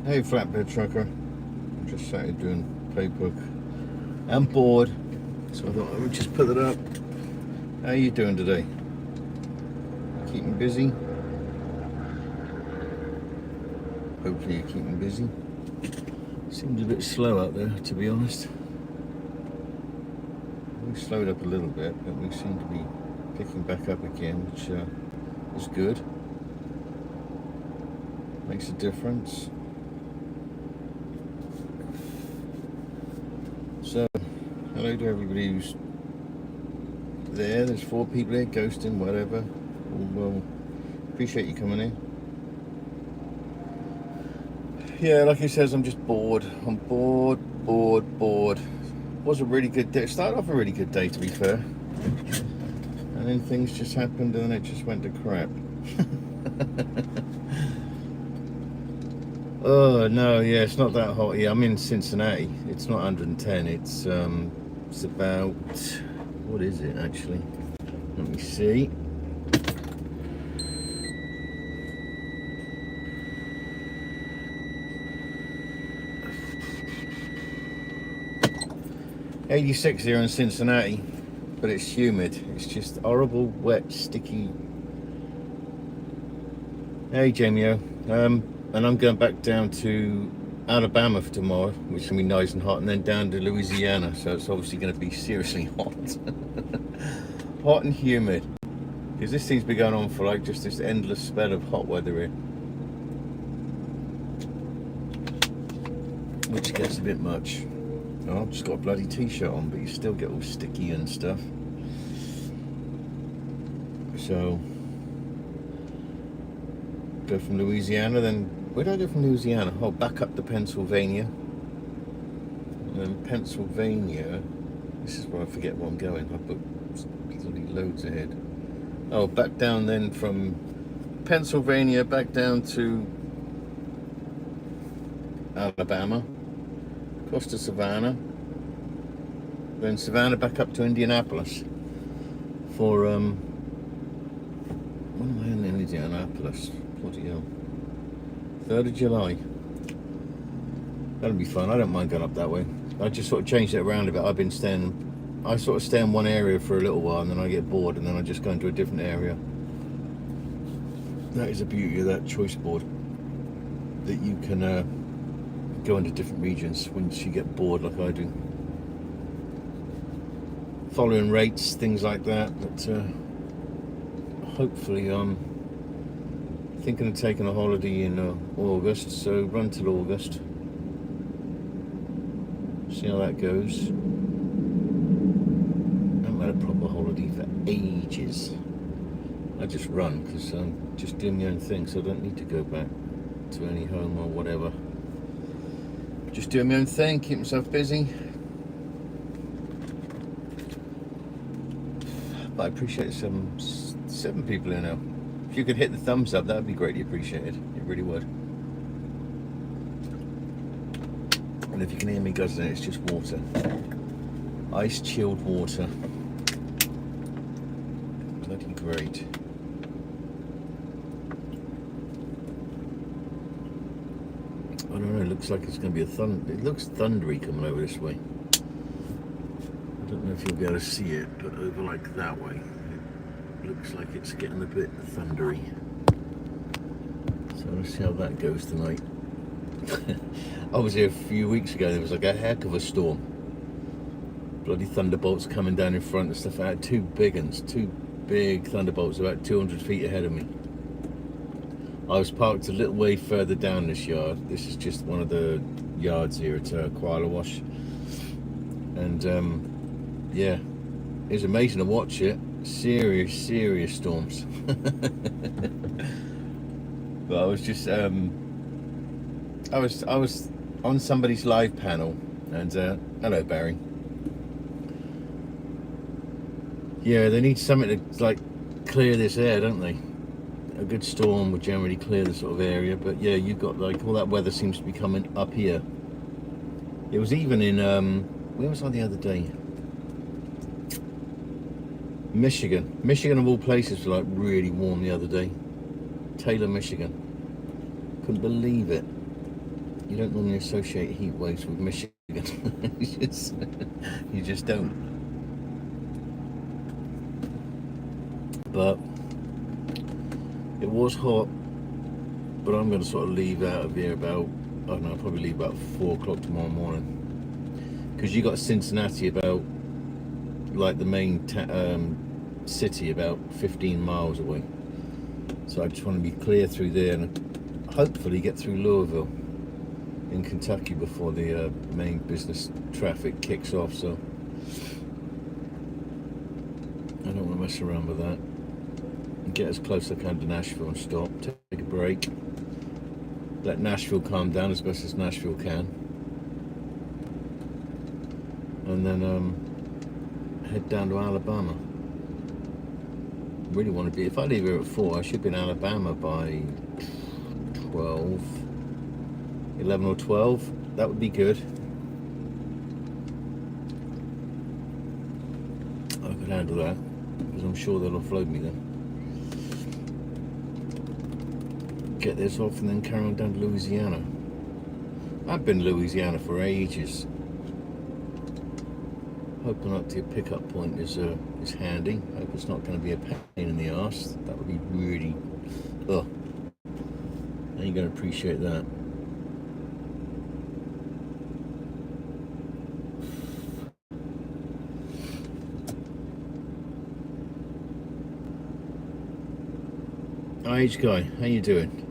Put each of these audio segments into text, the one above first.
Hey flatbed trucker, I'm just sat here doing paperwork. I'm bored, so I thought I would just put it up. How are you doing today? Keeping busy? Hopefully you're keeping busy. Seems a bit slow out there, to be honest. We slowed up a little bit, but we seem to be picking back up again, which is good. Makes a difference. So, hello to everybody who's there. There's 4 people here, ghosting, whatever. Well, appreciate you coming in. Yeah, like he says, I'm just bored. I'm bored. Was a really good day. Started off a really good day, to be fair. And then things just happened and then it just went to crap. Oh no, yeah, it's not that hot here. I'm in Cincinnati. It's not 110. It's about, what is it actually? Let me see. '86 here in Cincinnati, but it's humid. It's just horrible, wet, sticky. Hey, Jamie-O. And I'm going back down to Alabama for tomorrow, which is going to be nice and hot, and then down to Louisiana, so it's obviously going to be seriously hot. Hot and humid. Because this thing's been going on for like just this endless spell of hot weather here. Which gets a bit much. Oh, I've just got a bloody t-shirt on, but you still get all sticky and stuff. So, go from Louisiana, then where do I go from Louisiana? Oh, back up to Pennsylvania. And then Pennsylvania, this is where I forget where I'm going. I've got bloody loads ahead. Oh, back down then from Pennsylvania, back down to Alabama, across to Savannah, then Savannah back up to Indianapolis for, when am I in Indianapolis? Bloody hell. 3rd of July. That'll be fun. I don't mind going up that way. I just sort of changed it around a bit. I sort of stay in one area for a little while and then I get bored and then I just go into a different area. That is the beauty of that choice board. That you can go into different regions once you get bored like I do. Following rates, things like that. But hopefully thinking of taking a holiday in August, so run till August. See how that goes. I haven't had a proper holiday for ages. I just run because I'm just doing my own thing, so I don't need to go back to any home or whatever. Just doing my own thing, keep myself busy. But I appreciate seven people here now. If you could hit the thumbs up, that would be greatly appreciated. It really would. And if you can hear me guzzling, it's just water. Ice chilled water. Bloody great. I don't know, it looks like it's going to be it looks thundery coming over this way. I don't know if you'll be able to see it, but over like that way. Looks like it's getting a bit thundery. So let's see how that goes tonight. I was here a few weeks ago, there was like a heck of a storm. Bloody thunderbolts coming down in front and stuff. I had 2 big ones, 2 big thunderbolts about 200 feet ahead of me. I was parked a little way further down this yard. This is just one of the yards here at Koala Wash. And yeah, it was amazing to watch it. Serious storms. But I was just I was on somebody's live panel, and hello Barry. Yeah, they need something to like clear this air, don't they? A good storm would generally clear the sort of area, but yeah, you've got like all that weather seems to be coming up here. It was even in where was I the other day? Michigan of all places was like really warm the other day. Taylor, Michigan. Couldn't believe it. You don't normally associate heat waves with Michigan. You just don't. But it was hot. But I'm going to sort of leave out of here about, I don't know, I'll probably leave about 4 o'clock tomorrow morning. Because you got Cincinnati about, like the main city, about 15 miles away. So I just want to be clear through there and hopefully get through Louisville in Kentucky before the main business traffic kicks off. So I don't want to mess around with that. And get as close as I can to Nashville and stop, take a break, let Nashville calm down as best as Nashville can, and then head down to Alabama. Really want to be, if I leave here at 4, I should be in Alabama by 12, 11 or 12. That would be good. I could handle that, because I'm sure they'll offload me then. Get this off and then carry on down to Louisiana. I've been to Louisiana for ages. Hoping up to your pickup point is handy. Hope it's not going to be a pain in the arse. That would be really, ugh. And you're going to appreciate that. Hi, H-Guy, how you doing?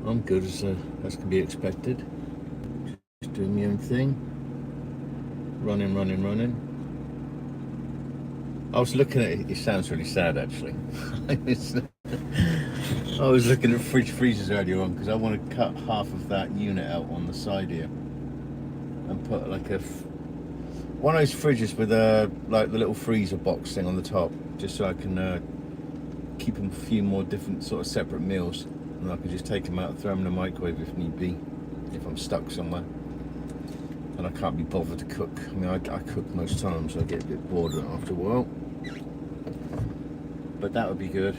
I'm good as can be expected. Just doing my own thing. Running. I was looking at it. It sounds really sad, actually. I was looking at fridge freezers earlier on because I want to cut half of that unit out on the side here and put like one of those fridges with like the little freezer box thing on the top, just so I can keep them a few more different sort of separate meals, and I can just take them out and throw them in the microwave if need be, if I'm stuck somewhere and I can't be bothered to cook. I mean, I cook most times, so I get a bit bored after a while. But that would be good.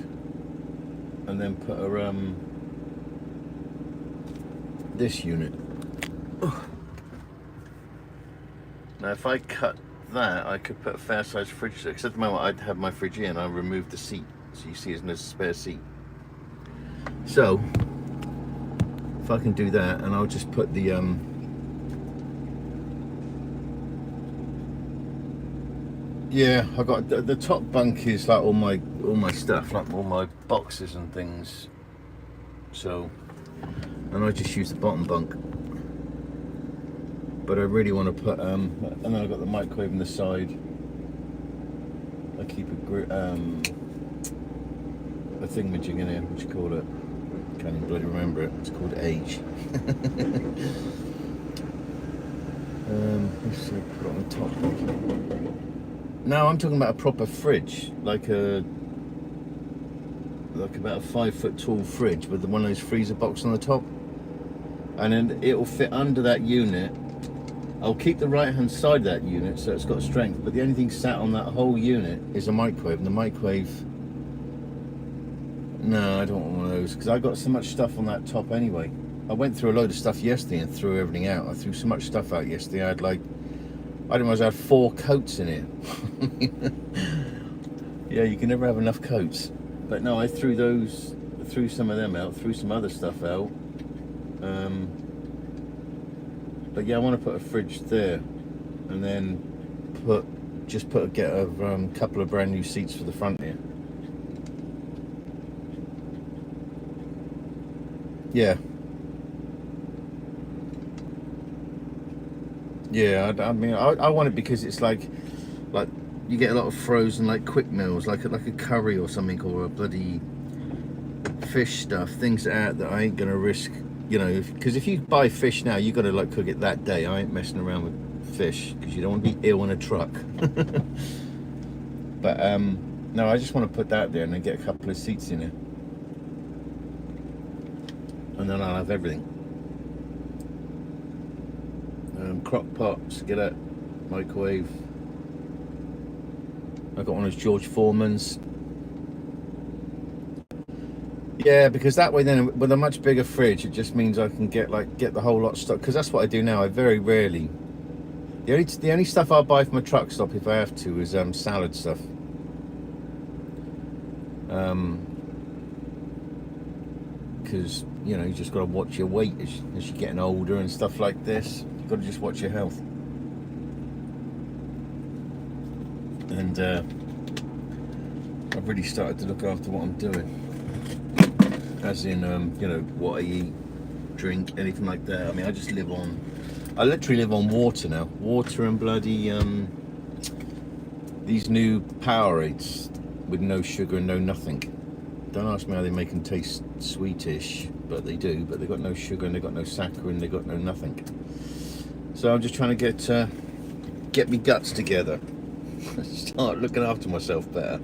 And then put a this unit. Now, if I cut that, I could put a fair-sized fridge there. Because at the moment, I'd have my fridge here, and I removed the seat, so you see, there's no spare seat. So, if I can do that, and I'll just put the yeah, I got the top bunk is like all my stuff, like all my boxes and things. So, and I just use the bottom bunk. But I really want to put and then I've got the microwave on the side. I keep a thingamajig in here. What do you call it? Can't even bloody remember it. It's called age. Let's see, put it on the top. No, I'm talking about a proper fridge, like about a 5 foot tall fridge with one of those freezer boxes on the top, and then it'll fit under that unit. I'll keep the right hand side of that unit so it's got strength, but the only thing sat on that whole unit is a microwave, and the microwave, no, I don't want one of those because I got so much stuff on that top anyway. I went through a load of stuff yesterday and threw everything out. I threw so much stuff out yesterday. I had I didn't realize I had 4 coats in here. Yeah, you can never have enough coats. But no, I threw some of them out, threw some other stuff out. But yeah, I want to put a fridge there, and then get a couple of brand new seats for the front here. Yeah. Yeah, I mean, I want it because it's like you get a lot of frozen quick meals, like a curry or something, or a bloody fish stuff, things that I ain't gonna risk, because if you buy fish now, you gotta cook it that day. I ain't messing around with fish because you don't want to be ill in a truck. But no, I just want to put that there and then get a couple of seats in it, and then I'll have everything. Crock pot, skillet, microwave. I got one of those George Foreman's. Yeah, because that way then with a much bigger fridge, it just means I can get the whole lot stuck. Because that's what I do now. I very rarely. The only stuff I'll buy from a truck stop if I have to is salad stuff. Because you know you just got to watch your weight as you're getting older and stuff like this. You've got to just watch your health. And I've really started to look after what I'm doing. As in, you know, what I eat, drink, anything like that. I mean, I literally live on water now. Water and bloody, these new Powerades with no sugar and no nothing. Don't ask me how they make them taste sweetish, but they do. But they've got no sugar and they've got no saccharin, they've got no nothing. So I'm just trying to get me guts together. Start looking after myself better.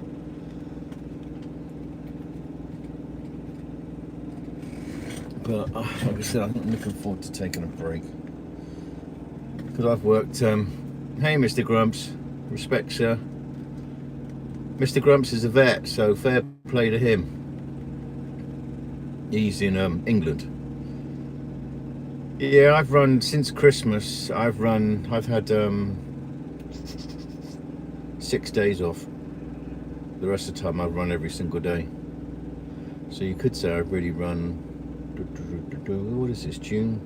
But like I said, I'm looking forward to taking a break because I've worked. Hey, Mr. Grumps, respect, sir. Mr. Grumps is a vet, so fair play to him. He's in England. Yeah, I've run since Christmas. I've had 6 days off. The rest of the time I've run every single day. So you could say I've really run. What is this, June?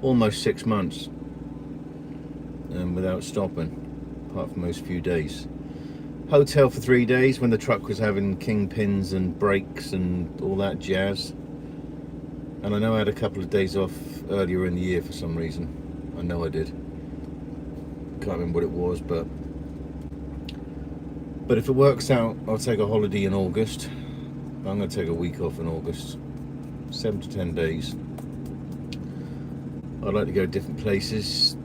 Almost 6 months without stopping, apart from those few days. Hotel for 3 days when the truck was having kingpins and brakes and all that jazz. And I know I had a couple of days off earlier in the year for some reason. I know I did. Can't remember what it was, but if it works out, I'll take a holiday in August. I'm going to take a week off in August. 7 to 10 days. I'd like to go to different places.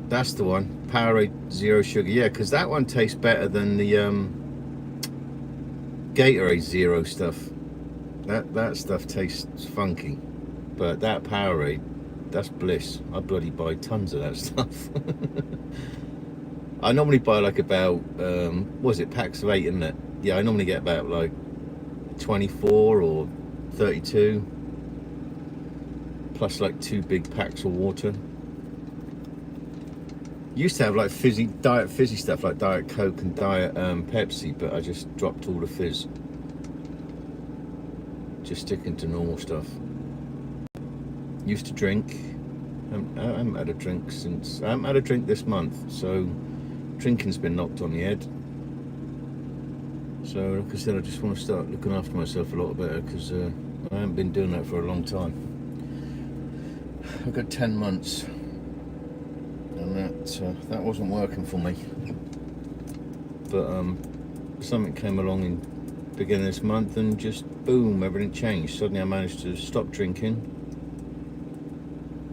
That's the one. Powerade Zero Sugar. Yeah, because that one tastes better than the Gatorade Zero stuff. That stuff tastes funky. But that Powerade, that's bliss. I bloody buy tons of that stuff. I normally buy like about, what is it, packs of 8, isn't it? Yeah, I normally get about like 24 or 32. Plus like 2 big packs of water. Used to have like diet fizzy stuff like Diet Coke and Diet Pepsi, but I just dropped all the fizz. Just sticking to normal stuff. Used to drink. I haven't had a drink since. I haven't had a drink this month, so drinking's been knocked on the head. So like I said, I just want to start looking after myself a lot better because I haven't been doing that for a long time. I've got 10 months and that wasn't working for me, but something came along in beginning of this month and just boom, everything changed. Suddenly I managed to stop drinking.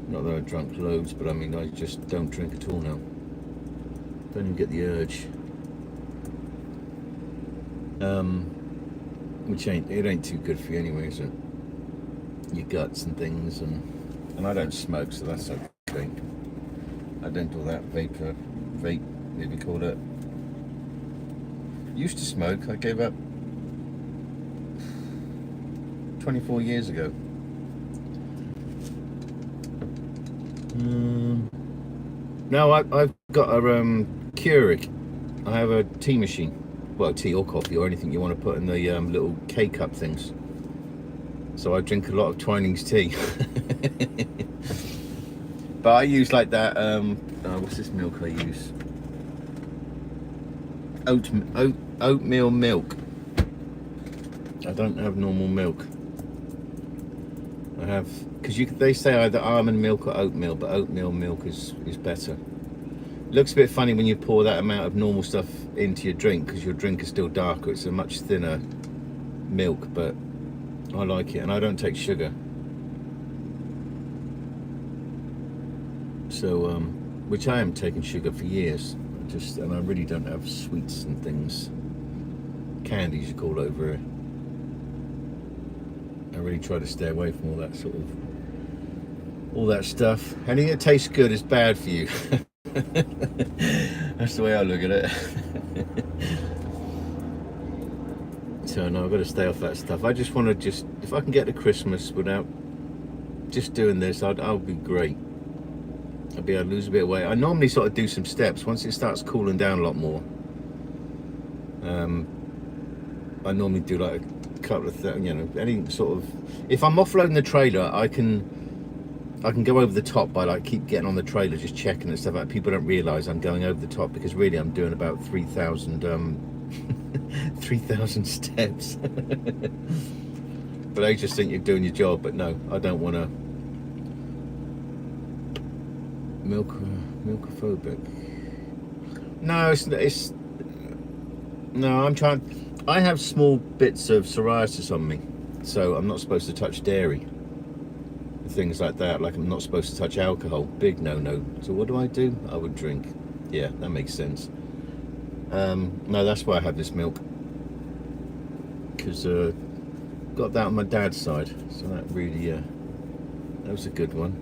Not that I drank loads, but I mean I just don't drink at all now. Don't even get the urge. Which ain't too good for you anyway, is it? Your guts and things, and I don't smoke, so that's okay. I don't do that vape, if you call it. Used to smoke. I gave up 24 years ago. Now I've got a Keurig. I have a tea machine. Well, tea or coffee or anything you want to put in the little K-cup things. So I drink a lot of Twinings tea. But I use like that, what's this milk I use? Oatmeal milk. I don't have normal milk. I have, because they say either almond milk or oatmeal, but oatmeal milk is better. Looks a bit funny when you pour that amount of normal stuff into your drink because your drink is still darker. It's a much thinner milk, but I like it, and I don't take sugar. So, which I haven't taken sugar for years. And I really don't have sweets and things, candies you call over here. I really try to stay away from all that stuff. Anything that tastes good is bad for you. That's the way I look at it. So no, I've got to stay off that stuff. I just want to if I can get to Christmas without just doing this, I'll be great. I'll be able to lose a bit of weight. I normally sort of do some steps once it starts cooling down a lot more. I normally do like a couple of things, you know, any sort of. If I'm offloading the trailer, I can go over the top by like keep getting on the trailer, just checking and stuff like that. People don't realise I'm going over the top because really I'm doing about 3,000 3,000 steps. But they just think you're doing your job. But no, I don't want to. Milkophobic. No, it's no. I'm trying. I have small bits of psoriasis on me, so I'm not supposed to touch dairy. Things like that. Like I'm not supposed to touch alcohol. Big no. So what do? I would drink. Yeah, that makes sense. No, that's why I have this milk, because got that on my dad's side, so that really that was a good one.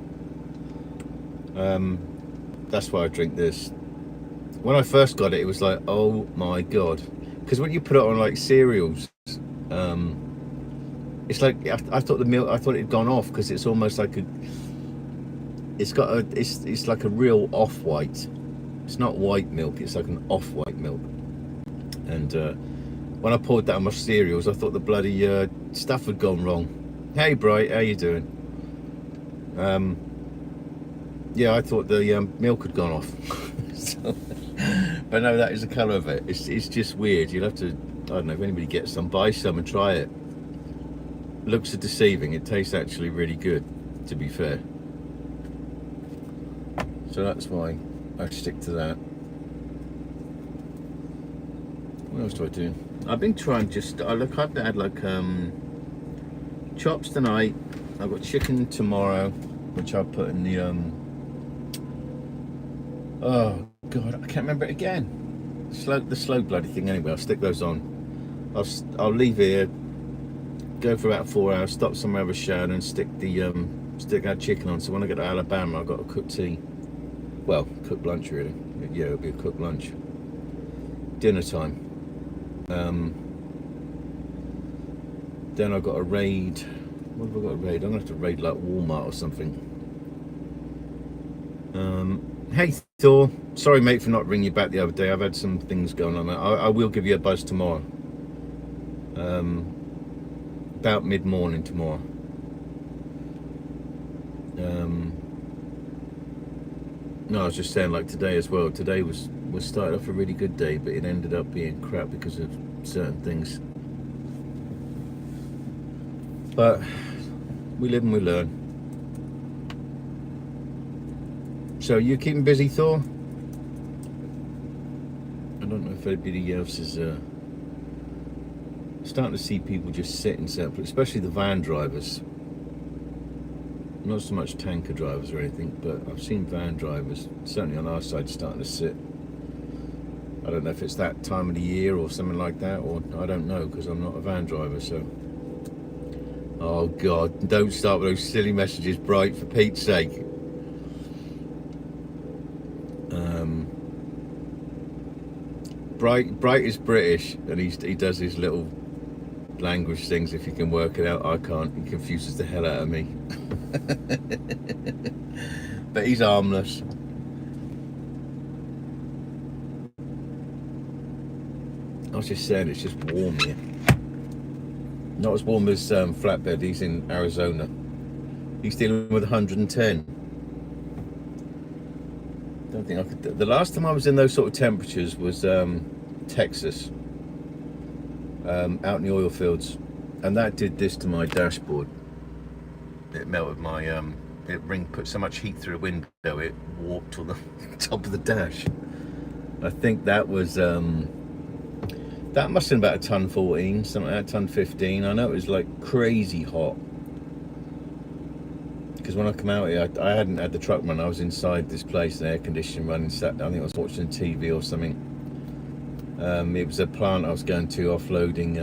That's why I drink this. When I first got it, it was like, oh my god, because when you put it on like cereals, it's like I thought the milk, I thought it had gone off, because it's almost like it's like a real off-white. It's not white milk, it's like an off-white milk. And when I poured that on my cereals, I thought the bloody stuff had gone wrong. Hey Bright, how you doing? Yeah, I thought the milk had gone off. So, but no, that is the colour of it. It's just weird. You'll have to, I don't know, if anybody gets some, buy some and try it. Looks deceiving. It tastes actually really good, to be fair. So that's why I stick to that. What else do I do? I've been trying I've had like chops tonight. I've got chicken tomorrow, which I'll put in the oh god, I can't remember it again. The slow bloody thing. Anyway, I'll stick those on. I'll leave here, go for about 4 hours, stop somewhere, have a shower, and stick that chicken on. So when I get to Alabama, I've got a cooked tea. Well, cooked lunch really. Yeah, it'll be a cooked lunch. Dinner time. Then I've got a raid. What have I got to raid? I'm gonna have to raid like Walmart or something. Hey Thor, sorry mate for not ringing you back the other day. I've had some things going on. I will give you a buzz tomorrow. About mid-morning tomorrow. No, I was just saying, like today as well. Today was started off a really good day, but it ended up being crap because of certain things. But we live and we learn. So you keeping busy, Thor? I don't know if anybody else is starting to see people just sitting separate, especially the van drivers. Not so much tanker drivers or anything, but I've seen van drivers, certainly on our side, starting to sit. I don't know if it's that time of the year or something like that, or I don't know, because I'm not a van driver, so. Oh God, don't start with those silly messages, Bright, for Pete's sake. Bright is British, and he does his little language things, if you can work it out. I can't. He confuses the hell out of me. But he's harmless. I was just saying, it's just warm here. Not as warm as Flatbed. He's in Arizona. He's dealing with 110. Don't think I could. The last time I was in those sort of temperatures was Texas, out in the oil fields, and that did this to my dashboard. It melted my put so much heat through the window it warped on the top of the dash. I think that was that must have been about a ton 14, something like that, ton 15. I know it was like crazy hot, because when I come out here, I hadn't had the truck run. I was inside this place, the air conditioning running. I think I was watching TV or something. It was a plant I was going to, offloading.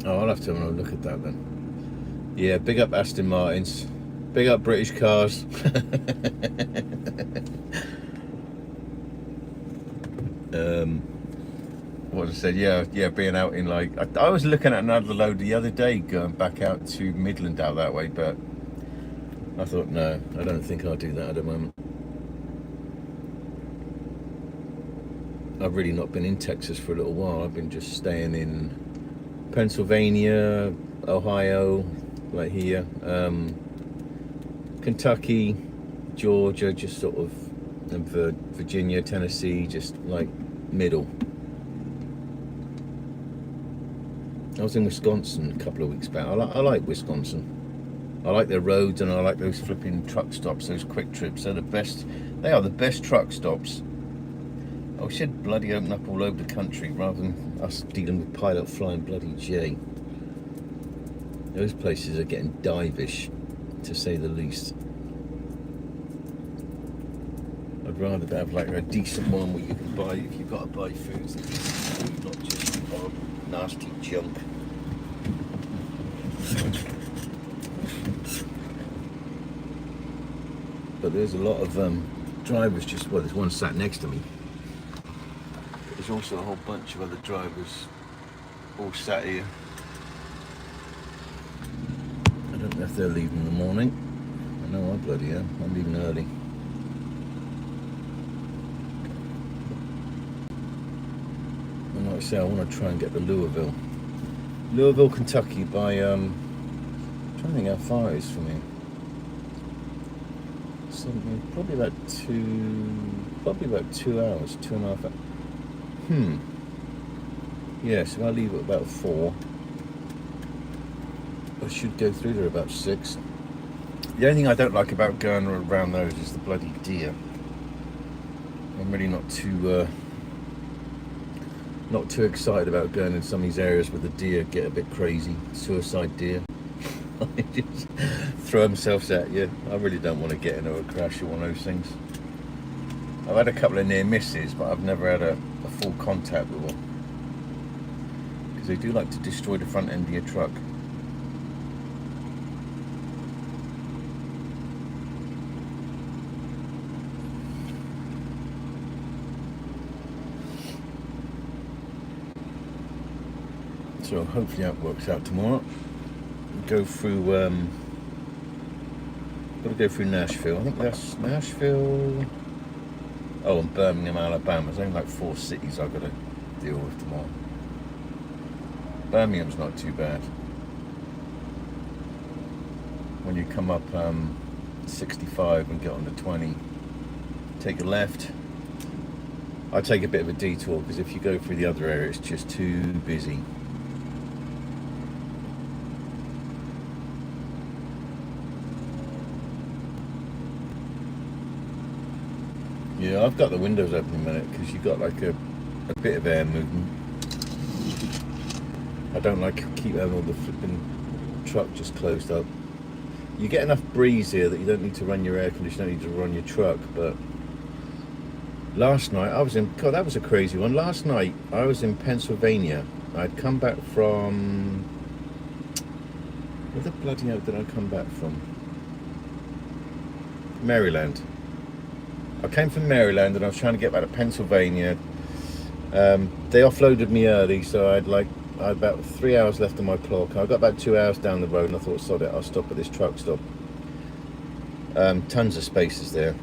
Oh, I'll have to have a look at that then. Yeah, big up Aston Martins, big up British cars. What I said, yeah, being out in like, I was looking at another load the other day going back out to Midland out that way, but I thought, no, I don't think I'll do that at the moment. I've really not been in Texas for a little while. I've been just staying in Pennsylvania, Ohio, like here, Kentucky, Georgia, just sort of, and Virginia, Tennessee, just like middle. I was in Wisconsin a couple of weeks back. I like Wisconsin. I like their roads, and I like those flipping truck stops, those quick trips. They're the best. They are the best truck stops. I should bloody open up all over the country rather than us dealing with pilot flying bloody J. Those places are getting divish, to say the least. I'd rather have like a decent one where you can buy, if you've got to buy foods, not just horrible, nasty junk. But there's a lot of drivers just, well, there's one sat next to me. There's also a whole bunch of other drivers all sat here. I don't know if they're leaving in the morning. I know I bloody am. I'm leaving early. And like I say, I want to try and get to Louisville, Kentucky by, I'm trying to think how far it is from here. Probably about 2 hours, 2.5 hours. Yeah, so I'll leave at about 4. I should go through there about 6. The only thing I don't like about going around those is the bloody deer. I'm really not too excited about going in some of these areas where the deer get a bit crazy. Suicide deer. They just throw themselves at you. I really don't want to get into a crash or one of those things. I've had a couple of near misses, but I've never had a full contact with one. Because they do like to destroy the front end of your truck. So hopefully that works out tomorrow. Go through, got to go through Nashville. I think that's Nashville. Oh, and Birmingham, Alabama. There's only like 4 cities I've got to deal with tomorrow. Birmingham's not too bad. When you come up 65 and get on the 20, take a left. I take a bit of a detour because if you go through the other area, it's just too busy. Yeah, I've got the windows open a minute because you've got like a bit of air movement. I don't like keep having all the flipping truck just closed up. You get enough breeze here that you don't need to run your air conditioner, you don't need to run your truck. But last night I was in, God, that was a crazy one. Last night I was in Pennsylvania. I'd come back from, where the bloody hell did I come back from? Maryland. I came from Maryland and I was trying to get back to Pennsylvania. They offloaded me early, so I had about 3 hours left on my clock. I got about 2 hours down the road and I thought, sod it, I'll stop at this truck stop. Tons of spaces there.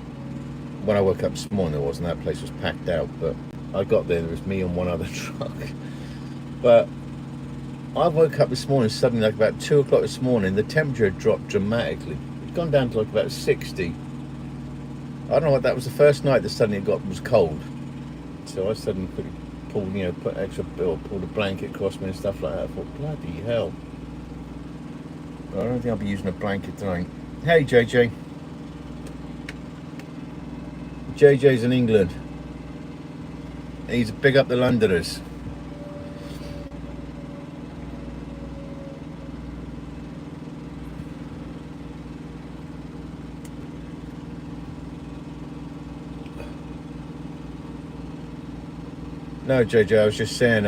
When I woke up this morning there wasn't, that place was packed out, but I got there and there was me and one other truck. But I woke up this morning suddenly, like about 2 o'clock this morning, the temperature had dropped dramatically. It'd gone down to like about 60. I don't know what, that was the first night that suddenly it was cold. So I suddenly pulled a blanket across me and stuff like that. I thought, bloody hell. But I don't think I'll be using a blanket tonight. Hey JJ. JJ's in England. He's big up the Londoners. No, JJ, I was just saying,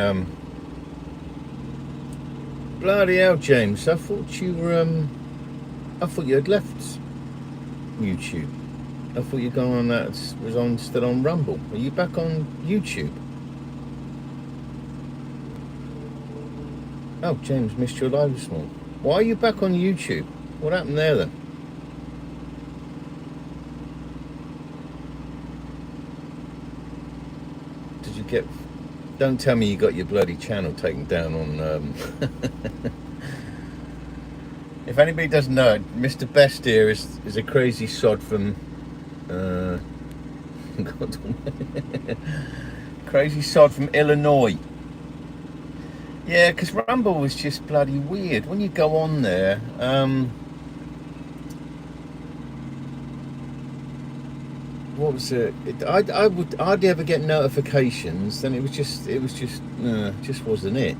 bloody hell, James, I thought you had left YouTube. I thought you'd gone on that, was still on Rumble. Are you back on YouTube? Oh, James, missed your live this morning. Why are you back on YouTube? What happened there then? Did you get... Don't tell me you got your bloody channel taken down on... If anybody doesn't know it, Mr. Best here is a crazy sod from... crazy sod from Illinois. Yeah, because Rumble was just bloody weird. When you go on there, what was it? I would hardly ever get notifications. Then it just wasn't it.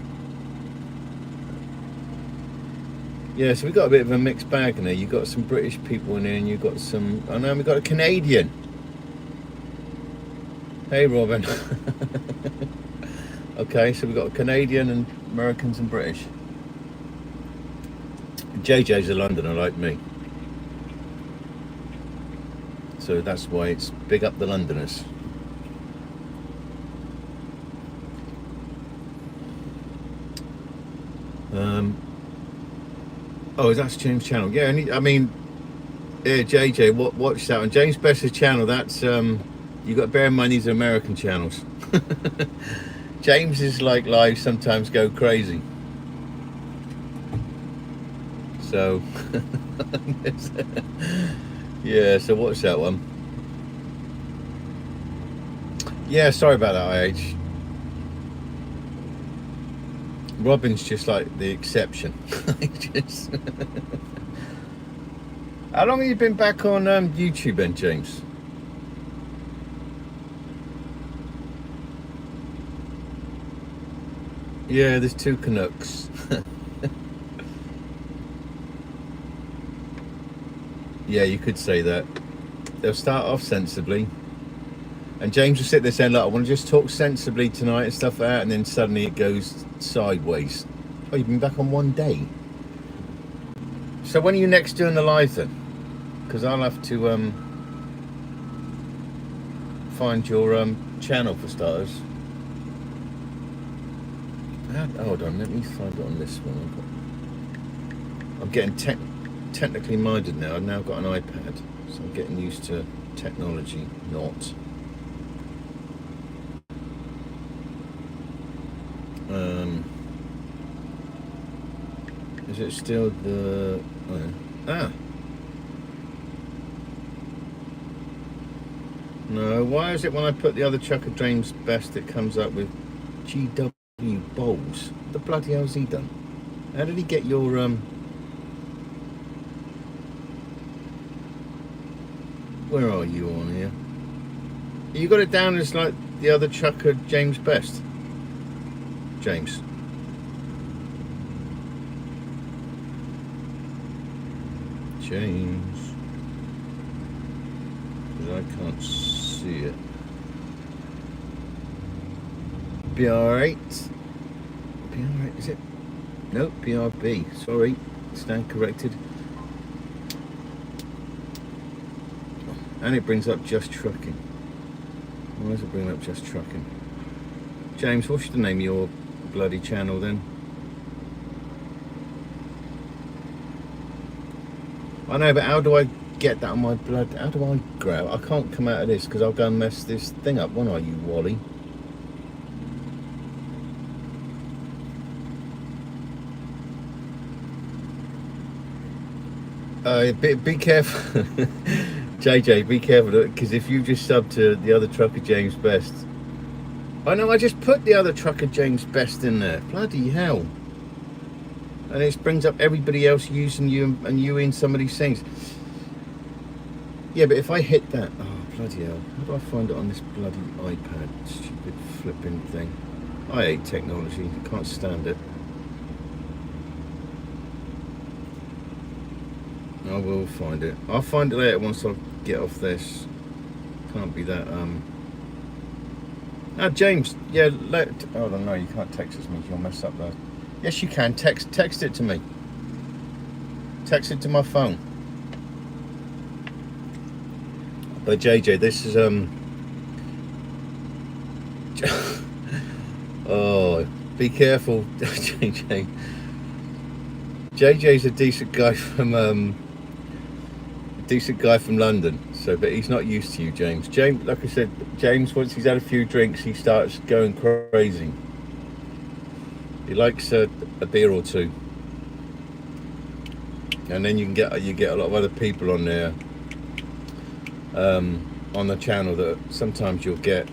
Yeah, so we got a bit of a mixed bag in there. You got some British people in there, and you got some. I know we got a Canadian. Hey, Robin. Okay, so we've got a Canadian and Americans and British. JJ's a Londoner like me. So that's why it's big up the Londoners. Oh, that's James' channel. Yeah, I mean, yeah, JJ, watch that on James Best's channel. That's you got to bear in mind these are American channels. James is like live sometimes go crazy. So yeah, so watch that one. Yeah, sorry about that, IH. Robin's just like the exception. How long have you been back on YouTube then, James? Yeah, there's two Canucks. Yeah, you could say that. They'll start off sensibly. And James will sit there saying, look, I want to just talk sensibly tonight and stuff like that, and then suddenly it goes sideways. Oh, you've been back on one day? So when are you next doing the live then? Because I'll have to find your channel for starters. Hold on, let me find it on this one. I'm getting technically minded now. I've now got an iPad, so I'm getting used to technology, not. Is it still the... No, why is it when I put the other Chucker James Best it comes up with GW Bowles? What the bloody hell's he done? How did he get your where are you on here? You got it down as like the other Chucker James Best. James. James. Because I can't see it. BR8. BR8, is it? Nope, BRB. Sorry. Stand corrected. And it brings up Just Trucking. Why does it bring up Just Trucking? James, what's the name of your bloody channel then? I know, but how do I get that on my blood? How do I grab? I can't come out of this because I'll go and mess this thing up, won't I, you Wally? Be careful. JJ, be careful, because if you just sub to the other Trucker James Best. I know, I just put the other Trucker James Best in there. Bloody hell. And it brings up everybody else using you and you in some of these things. Yeah, but if I hit that... Oh, bloody hell. How do I find it on this bloody iPad? Stupid flipping thing. I hate technology. Can't stand it. I will find it. I'll find it later once I get off this. Can't be that James, yeah, oh no, you can't text me, you'll mess up there. Yes you can, text it to me. Text it to my phone. But JJ, this is oh, Be careful, JJ. JJ's a decent guy from London. So, but he's not used to you, James. James, like I said, James, once he's had a few drinks, he starts going crazy. He likes a beer or two, and then you get a lot of other people on there, on the channel that sometimes you'll get.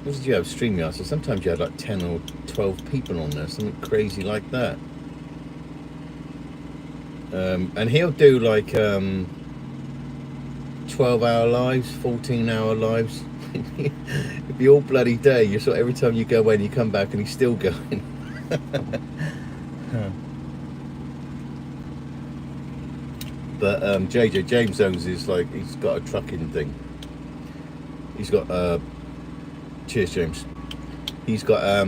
What did you have? StreamYard. So sometimes you had like 10 or 12 people on there, something crazy like that. And he'll do like 12-hour lives, 14-hour lives. It'd be all bloody day. You sort every time you go away and you come back and he's still going. But James owns is like, he's got a trucking thing. He's got cheers, James. He's got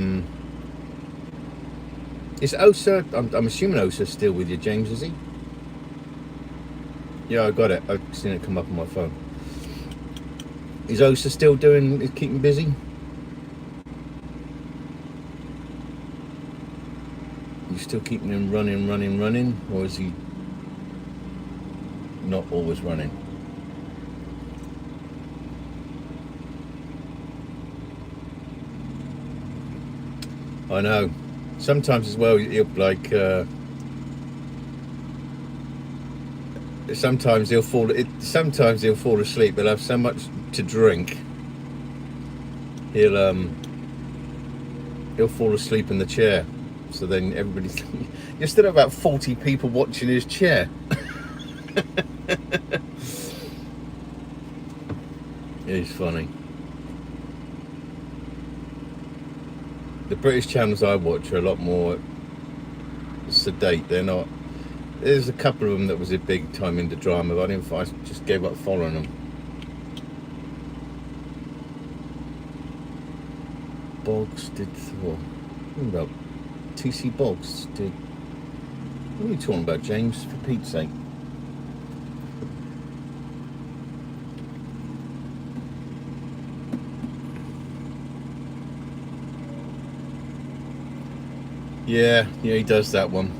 is Osa, I'm assuming Osa's still with you, James, is he? Yeah, I got it. I've seen it come up on my phone. Is Osa still keeping busy? You still keeping him running, or is he not always running? I know. Sometimes as well, he'll like. Sometimes he'll fall asleep. He'll have so much to drink. He'll fall asleep in the chair. So then everybody's. You still have about 40 people watching his chair. He's funny. The British channels I watch are a lot more sedate. They're not. There's a couple of them that was a big time into drama, but I just gave up following them. Boggs did what? What about TC Boggs did? What are you talking about, James? For Pete's sake. Yeah, he does that one.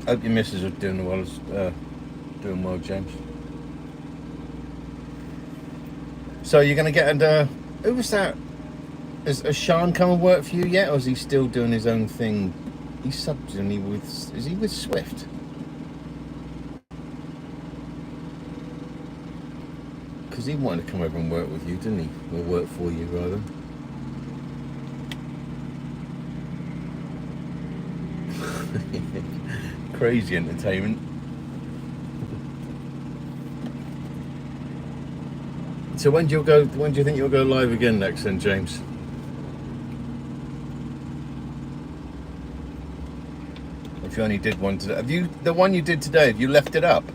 Hope your missus are doing well, James. So you're going to get under. Who was that? Has Sean come and work for you yet, or is he still doing his own thing? He's subbed, isn't he? Is he with Swift? Because he wanted to come over and work with you, didn't he? Or work for you, rather. Crazy entertainment. So when do you think you'll go live again next then, James? If you only did one today. The one you did today, have you left it up?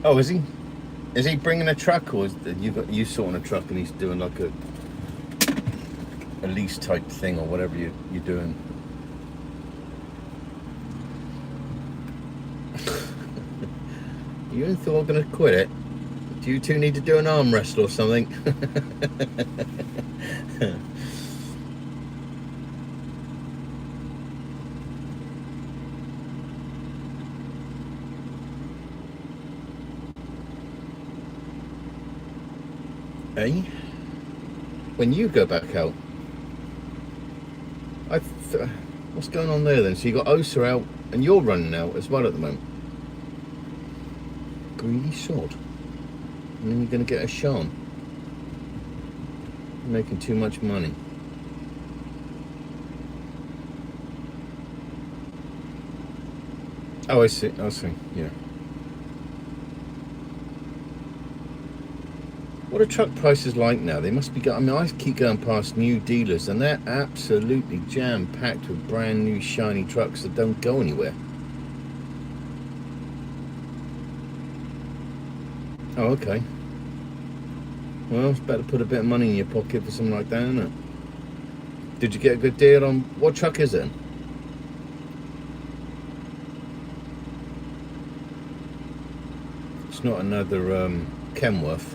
Oh, is he? Is he bringing a truck, or is you sorting a truck and he's doing like a lease type thing, or whatever you're doing? You thought I'm gonna quit it? Do you two need to do an arm wrestle or something? Eh? When you go back out, what's going on there then? So you got Osa out and you're running out as well at the moment. Greedy sod. And then you're going to get a Sean. You're making too much money. Oh, I see, yeah. What are truck prices like now? They must be. I mean, I keep going past new dealers, and they're absolutely jam-packed with brand new shiny trucks that don't go anywhere. Oh, okay. Well, it's better put a bit of money in your pocket for something like that, isn't it? Did you get a good deal on what truck is it? It's not another Kenworth.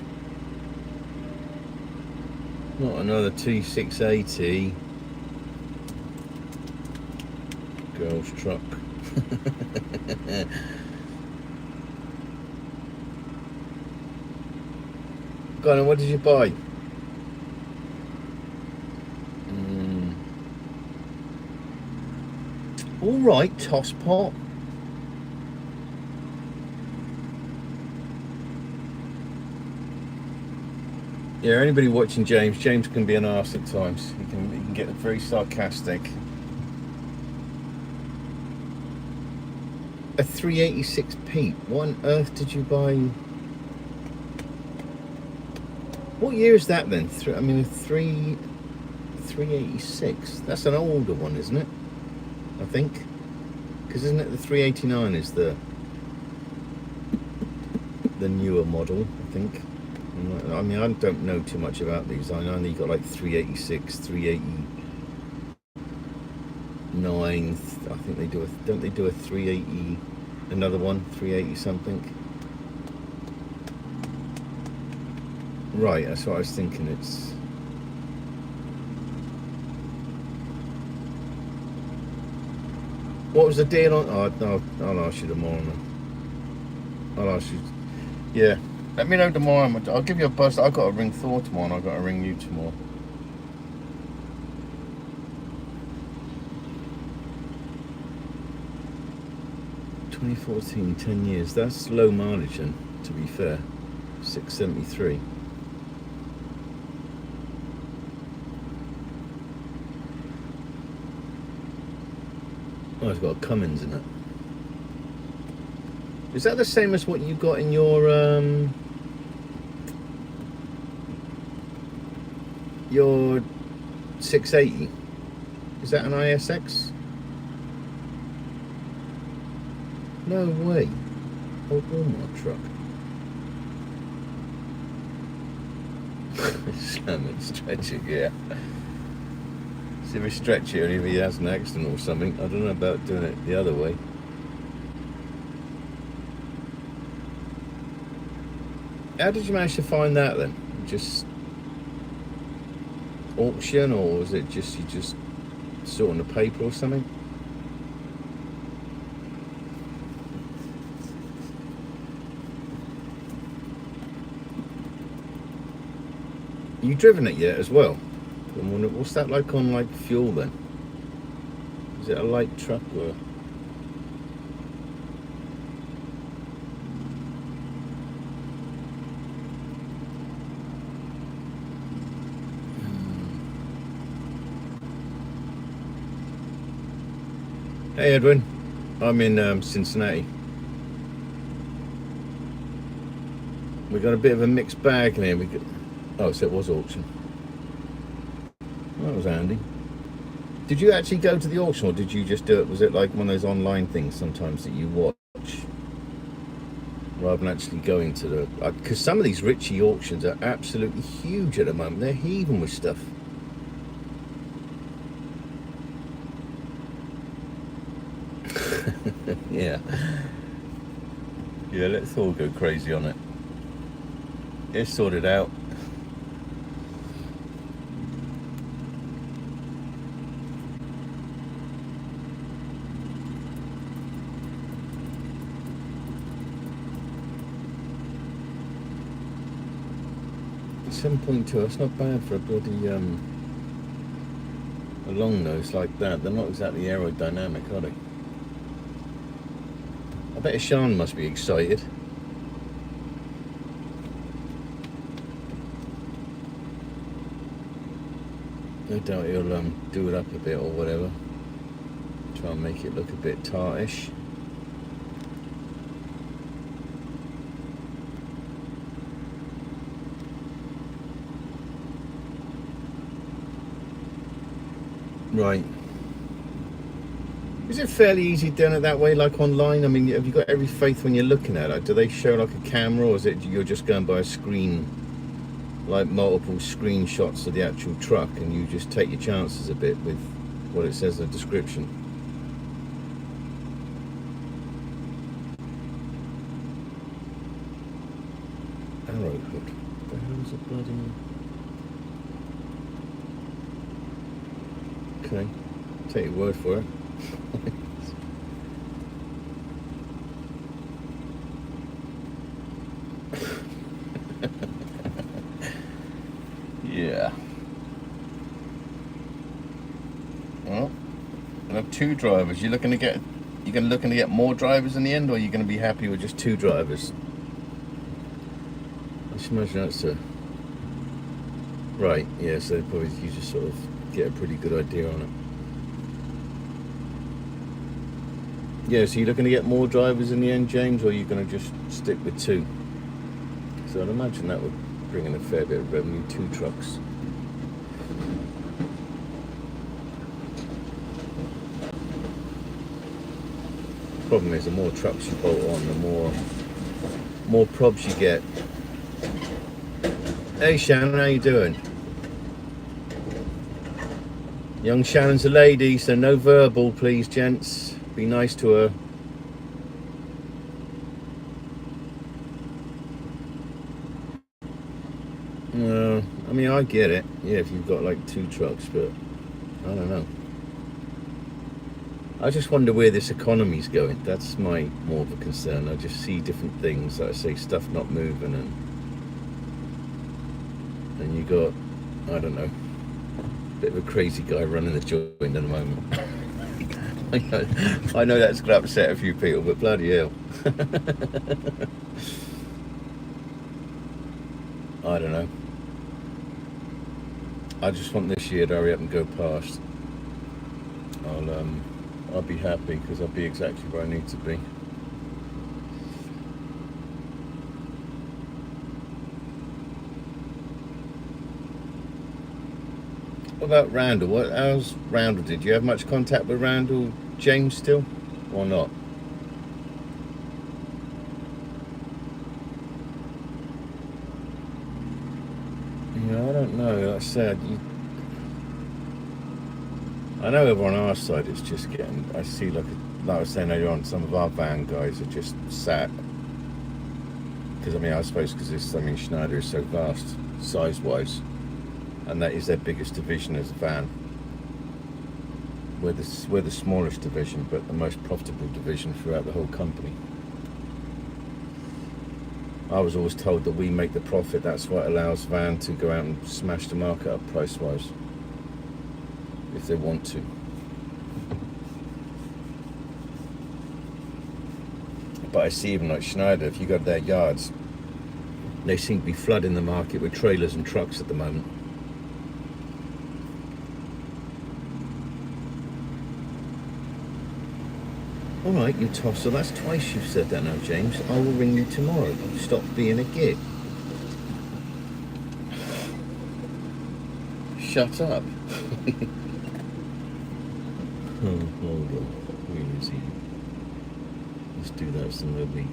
Not another T680. Girl's truck. Go on, what did you buy? All right, toss pot. Yeah, anybody watching James can be an arse at times. He can get very sarcastic. A 386 Pete. What on earth did you buy? What year is that then? I mean, 386. That's an older one, isn't it? I think. Because isn't it the 389 is the newer model, I think. I mean, I don't know too much about these. I know you got like 386, 389. I think they do don't they do a 380? Another one, 380 something. Right, that's what I was thinking. It's what was the deal on? Oh, no, I'll ask you tomorrow. I'll ask you. Yeah. Let me know tomorrow. I'll give you a buzz. I've got to ring Thor tomorrow and I've got to ring you tomorrow. (2014) 10 years. That's low mileage then, to be fair. 673. Oh, it's got a Cummins in it. Is that the same as what you got in your 680? Is that an ISX? No way. Old Walmart truck. Slam it, stretch it, yeah. See if we stretch it, or if he has an accident or something. I don't know about doing it the other way. How did you manage to find that then? Just auction, or was it just you just saw it on the paper or something? You driven it yet as well? What's that like on like fuel then? Is it a light truck or? Hey Edwin, I'm in Cincinnati. We got a bit of a mixed bag in here. Oh, so it was auction. That was handy. Did you actually go to the auction, or did you just do it? Was it like one of those online things sometimes that you watch, rather than actually going to the? Because some of these Ritchie auctions are absolutely huge at the moment. They're heaving with stuff. Yeah. Yeah, let's all go crazy on it. It's sorted out. .2, that's not bad for a bloody a long nose like that. They're not exactly aerodynamic, are they? I bet Sean must be excited. No doubt he'll do it up a bit or whatever. Try and make it look a bit tartish. Right. Is it fairly easy doing it that way, like online? I mean, have you got every faith when you're looking at it? Do they show like a camera, or is it you're just going by a screen, like multiple screenshots of the actual truck, and you just take your chances a bit with what it says in the description? Arrowhood. What the hell is a bloody... Okay, take your word for it. Yeah. Well, I have 2 drivers. You're looking to get more drivers in the end, or are you going to be happy with just 2 drivers? I should imagine that's a... Right, yeah, so you just sort of get a pretty good idea on it. Yeah, so you're looking to get more drivers in the end, James, or are you going to just stick with 2? So I'd imagine that would bring in a fair bit of revenue, 2 trucks. Problem is, the more trucks you bolt on, the more probs you get. Hey Shannon, how you doing? Young Shannon's a lady, so no verbal, please, gents. Be nice to her. I mean, I get it. Yeah, if you've got like 2 trucks, but I don't know. I just wonder where this economy's going. That's my more of a concern. I just see different things, like I say, stuff not moving, and you got, I don't know, a bit of a crazy guy running the joint at the moment. I know that's going to upset a few people, but bloody hell. I don't know. I just want this year to hurry up and go past. I'll be happy, because I'll be exactly where I need to be. What about Randall? How's Randall? Did you have much contact with Randall, James, still, or not? Yeah, I don't know. Like I said, I know over on our side it's just getting... I see, like I was saying earlier on, some of our van guys are just sat. Because, I mean, I suppose because Schneider is so vast, size-wise. And that is their biggest division as a van. We're the smallest division, but the most profitable division throughout the whole company. I was always told that we make the profit. That's what allows van to go out and smash the market up price-wise, if they want to. But I see even like Schneider, if you go to their yards, they seem to be flooding the market with trailers and trucks at the moment. All right, you tosser, that's twice you've said that now, James. I will ring you tomorrow. Stop being a git. Shut up. Oh, hold on. Where is he? Let's do that so nobody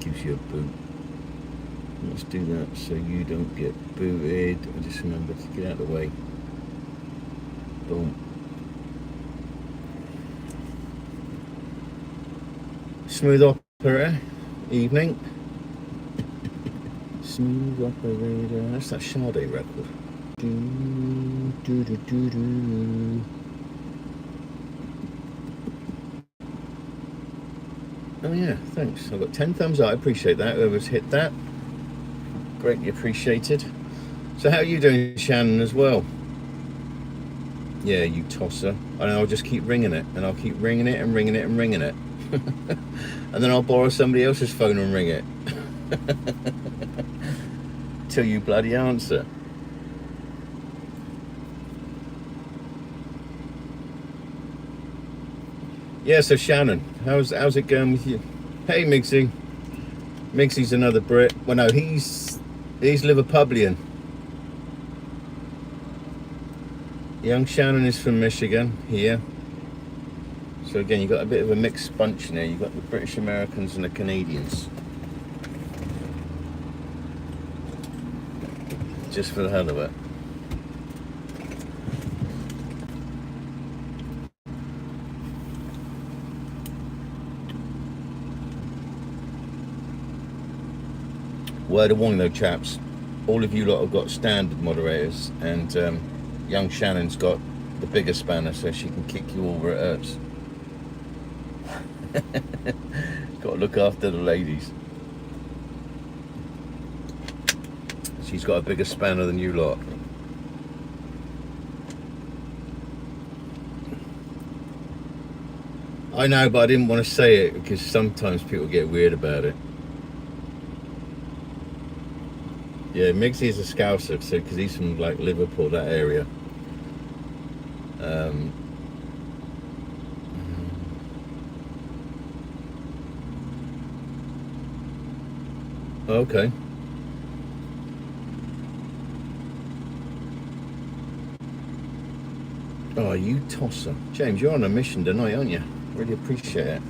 gives you a boot. Let's do that so you don't get booted. I just remember to get out of the way. Boom. Smooth operator, evening. Smooth operator. That's that Sade record. Do, do, do, do, do. Oh yeah, thanks. I've got 10 thumbs up. I appreciate that. Whoever's hit that, greatly appreciated. So how are you doing, Shannon, as well? Yeah, you tosser. And I'll just keep ringing it, and I'll keep ringing it and ringing it and ringing it. And then I'll borrow somebody else's phone and ring it. Till you bloody answer. Yeah, so Shannon, how's it going with you? Hey, Migsy. Migsy's another Brit. Well, no, he's Liverpudlian. Young Shannon is from Michigan here. So again, you've got a bit of a mixed bunch in there. You've got the British Americans and the Canadians. Just for the hell of it. Word of warning though, chaps. All of you lot have got standard moderators, and young Shannon's got the bigger spanner, so she can kick you all where it hurts. Got to look after the ladies. She's got a bigger spanner than you lot. I know, but I didn't want to say it because sometimes people get weird about it. Yeah, Migsy is a Scouser, so because he's from like Liverpool, that area. Okay. Oh, you tosser. James, you're on a mission tonight, aren't you? Really appreciate it.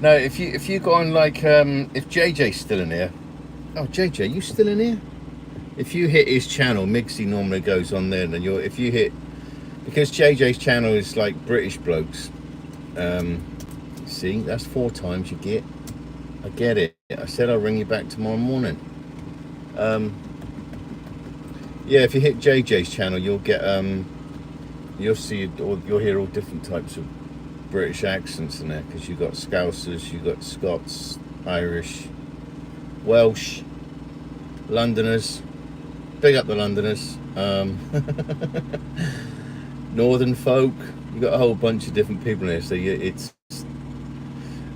No, if you go on like if JJ's still in here. Oh, JJ, you still in here? If you hit his channel, Migsy normally goes on there, and if you hit, because JJ's channel is like British blokes. See, that's 4 times you get. I get it. I said I'll ring you back tomorrow morning. Yeah, if you hit JJ's channel, you'll get you'll see, or you'll hear all different types of British accents in there, because you've got Scousers, you've got Scots, Irish, Welsh, Londoners. Big up the Londoners. Northern folk. You've got a whole bunch of different people in there, so it's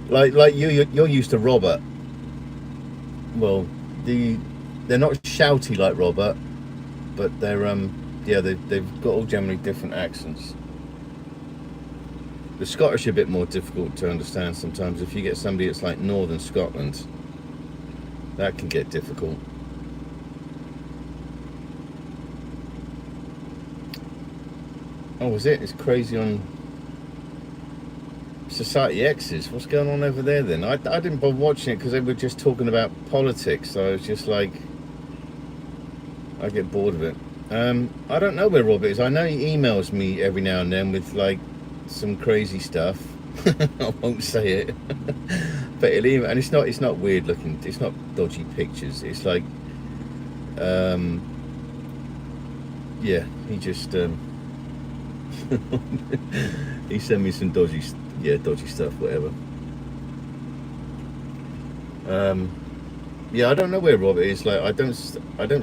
like you're used to Robert. Well, they're not shouty like Robert, but they're yeah, they've got all generally different accents. The Scottish are a bit more difficult to understand sometimes. If you get somebody that's like Northern Scotland, that can get difficult. Oh, was it? It's crazy on Society X's. What's going on over there then? I didn't bother watching it because they were just talking about politics. So I was just like, I get bored of it. I don't know where Robert is. I know he emails me every now and then with like some crazy stuff. I won't say it. But he'll email, and it's not weird looking. It's not dodgy pictures. It's like, yeah, he just he sent me some dodgy stuff, whatever. Yeah, I don't know where Robert is. Like, I don't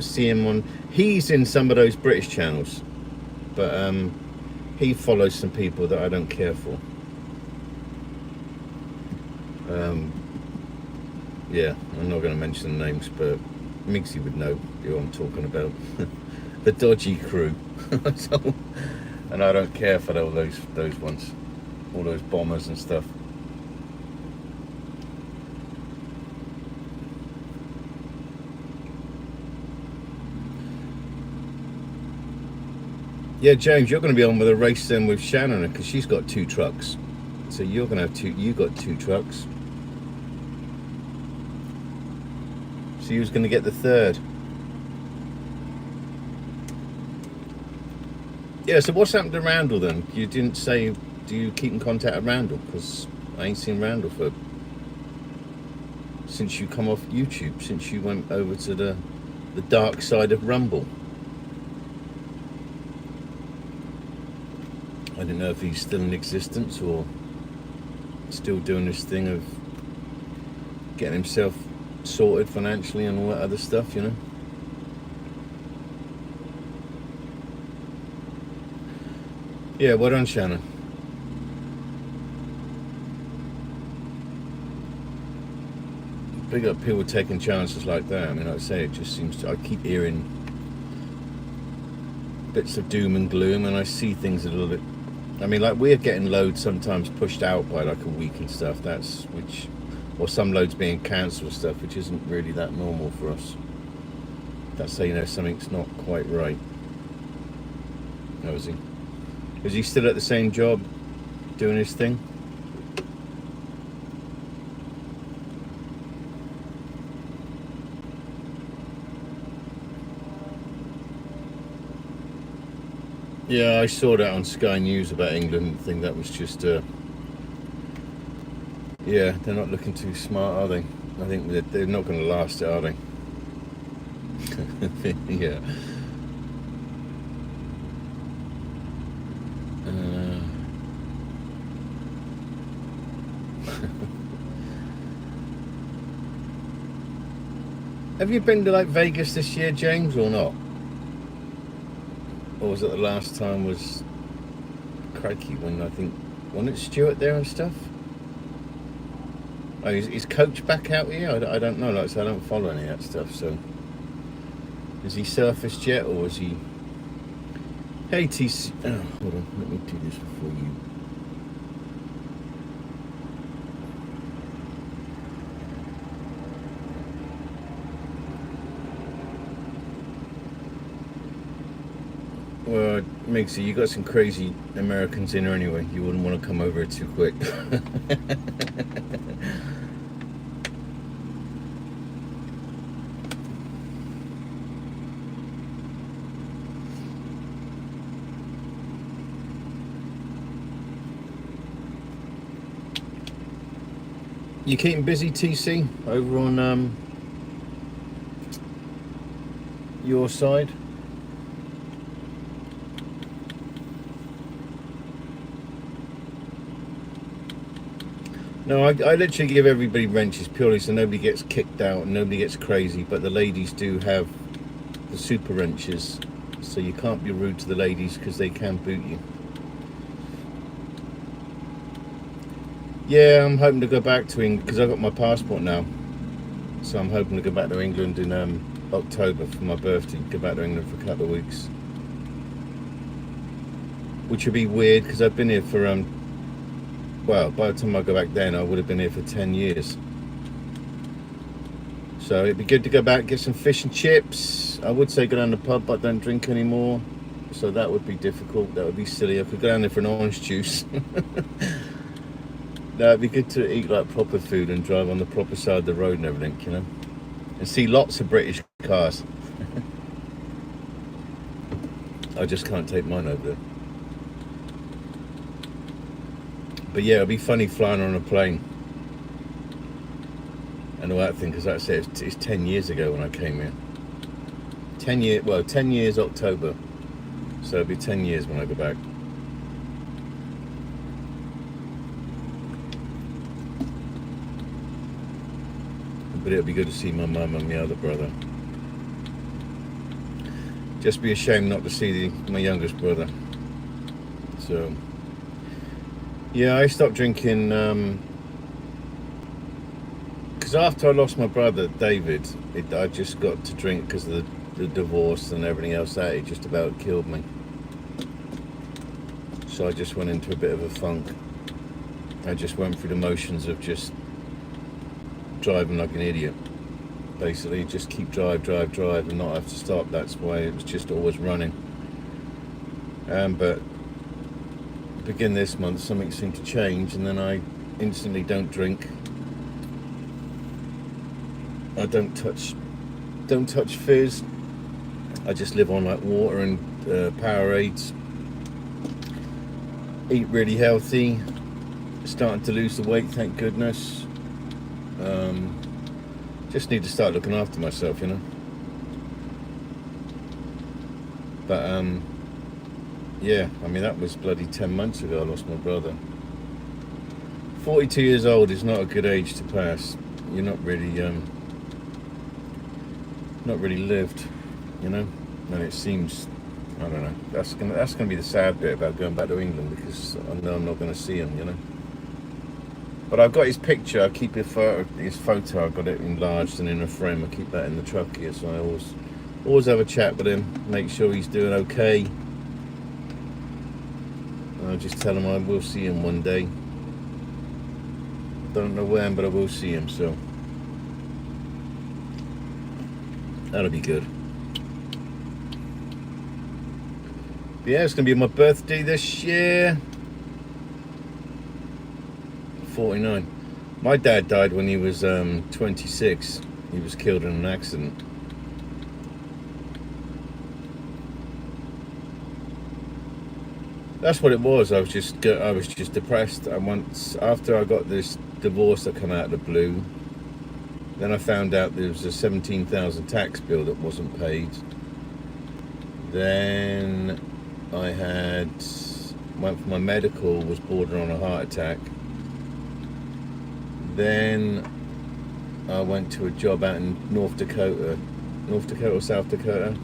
see him on. He's in some of those British channels, but he follows some people that I don't care for. Yeah, I'm not going to mention the names, but Migsy would know who I'm talking about. The dodgy crew. So, and I don't care for all those ones, all those bombers and stuff. Yeah, James, you're going to be on with a race then with Shannon, because she's got 2 trucks. So you're going to have 2. You got 2 trucks. So you was going to get the 3rd. Yeah. So what's happened to Randall then? You didn't say. Do you keep in contact with Randall? Because I ain't seen Randall since you come off YouTube. Since you went over to the dark side of Rumble. I don't know if he's still in existence or still doing this thing of getting himself sorted financially and all that other stuff, you know. Yeah, well done, Shannon. Big up people taking chances like that. I mean, like I say, it just seems to. I keep hearing bits of doom and gloom, and I see things a little bit. I mean, like, we're getting loads sometimes pushed out by like a week and stuff. Or some loads being cancelled stuff, which isn't really that normal for us. That's how you know something's not quite right. How is he? Is he still at the same job, doing his thing? Yeah, I saw that on Sky News about England. I think that was just, yeah, they're not looking too smart, are they? I think they're not going to last it, are they? Yeah. Have you been to like Vegas this year, James, or not? Or was it the last time was crikey when I think wasn't it Stuart there and stuff? Oh, is Coach back out here? I don't know. Like, so I don't follow any of that stuff. So, is he surfaced yet, or is he? Hey, TC. Oh, hold on. Let me do this before you. Well, Migsy, you got some crazy Americans in here anyway. You wouldn't want to come over too quick. You keeping busy, TC, over on your side? No, I literally give everybody wrenches purely so nobody gets kicked out and nobody gets crazy, but the ladies do have the super wrenches, so you can't be rude to the ladies because they can boot you. Yeah, I'm hoping to go back to England because I've got my passport now, so I'm hoping to go back to England in October for my birthday, go back to England for a couple of weeks, which would be weird because I've been here for well, by the time I go back then, I would have been here for 10 years. So it'd be good to go back, get some fish and chips. I would say go down to the pub, but I don't drink anymore. So that would be difficult. That would be silly. I could go down there for an orange juice. No, it'd be good to eat like proper food and drive on the proper side of the road and everything, you know. And see lots of British cars. I just can't take mine over there. But yeah, it'll be funny flying on a plane and all that thing, because like I said, it's 10 years ago when I came here. 10 years October. So it'll be 10 years when I go back. But it'll be good to see my mum and my other brother. Just be a shame not to see my youngest brother. So yeah, I stopped drinking because after I lost my brother David, I just got to drink because of the divorce and everything else. That it just about killed me. So I just went into a bit of a funk. I just went through the motions of just driving like an idiot. Basically, just keep drive and not have to stop. That's why it was just always running. But begin this month, something seemed to change, and then I instantly don't drink. I don't touch fizz. I just live on like water and Powerades. Eat really healthy. Starting to lose the weight, thank goodness. Just need to start looking after myself, you know. But yeah, I mean that was bloody 10 months ago I lost my brother. 42 years old is not a good age to pass. You're not really lived, you know. And it seems, I don't know. That's gonna be the sad bit about going back to England, because I know I'm not gonna see him, you know. But I've got his picture. I keep his photo. I've got it enlarged and in a frame. I keep that in the truck here, so I always have a chat with him, make sure he's doing okay. And I'll just tell him I will see him one day. Don't know when, but I will see him. So that'll be good. Yeah, it's going to be my birthday this year. 49. My dad died when he was 26. He was killed in an accident. That's what it was. I was just depressed. And once after I got this divorce that came out of the blue, then I found out there was a 17,000 tax bill that wasn't paid. Then I went for my medical, was bordering on a heart attack. Then I went to a job out in North Dakota or South Dakota.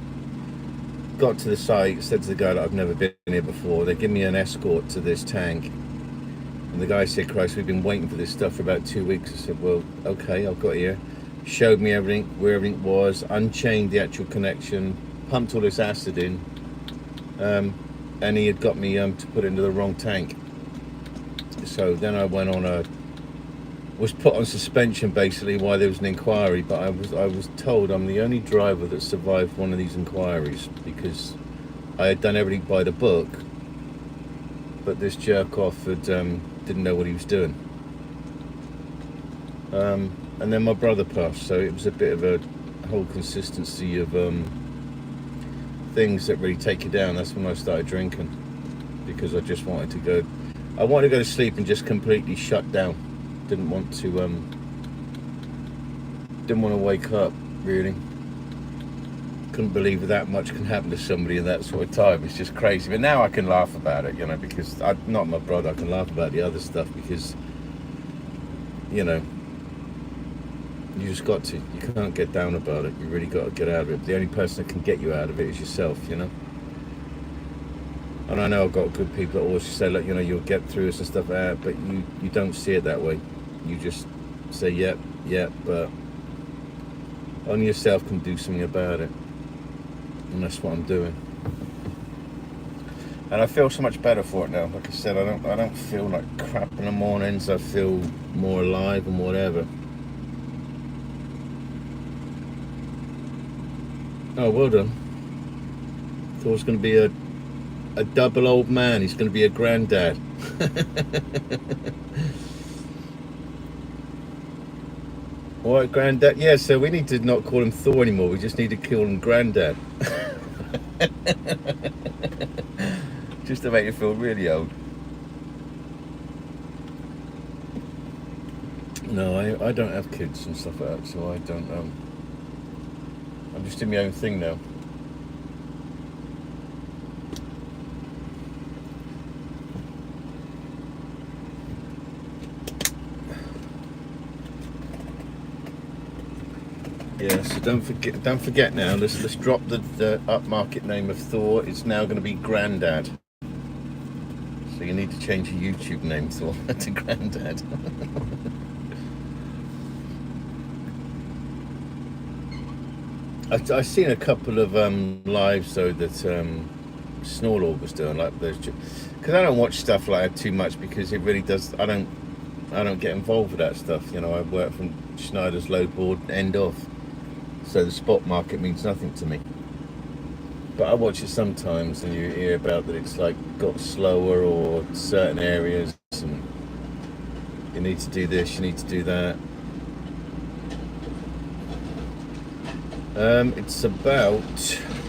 Got to the site, said to the guy that I've never been here before. They give me an escort to this tank. And the guy said, Christ, we've been waiting for this stuff for about 2 weeks. I said, well, okay, I've got here. Showed me everything, where everything was, unchained the actual connection, pumped all this acid in. And he had got me to put it into the wrong tank. So then I went on was put on suspension basically while there was an inquiry, but I was told I'm the only driver that survived one of these inquiries because I had done everything by the book, but this jerk off had didn't know what he was doing. And then my brother passed, so it was a bit of a whole consistency of things that really take you down. That's when I started drinking, because I just wanted to go to sleep and just completely shut down. Didn't want to wake up, really. Couldn't believe that much can happen to somebody in that sort of time. It's just crazy. But now I can laugh about it, because not my brother, I can laugh about the other stuff because, you just got to. You can't get down about it. You really got to get out of it. The only person that can get you out of it is yourself, And I know I've got good people that always say, look, you'll get through this and stuff like that, but you don't see it that way. You just say, yep, but only yourself can do something about it. And that's what I'm doing. And I feel so much better for it now. Like I said, I don't feel like crap in the mornings. I feel more alive and whatever. Oh, well done. Thought it was going to be a double old man. He's going to be a granddad. All right, granddad. Yeah, so we need to not call him Thor anymore. We just need to call him granddad. Just to make you feel really old. No, I don't have kids and stuff like that, so I don't I'm just doing my own thing now. Yeah, so don't forget now. Let's drop the upmarket name of Thor. It's now going to be Grandad. So you need to change your YouTube name, Thor, to Grandad. I've seen a couple of lives though that Snorlaw was doing, like those, because I don't watch stuff like that too much because it really does. I don't get involved with that stuff. I work from Schneider's load board end off. So the spot market means nothing to me. But I watch it sometimes and you hear about that it's like got slower or certain areas and you need to do this, you need to do that. It's about,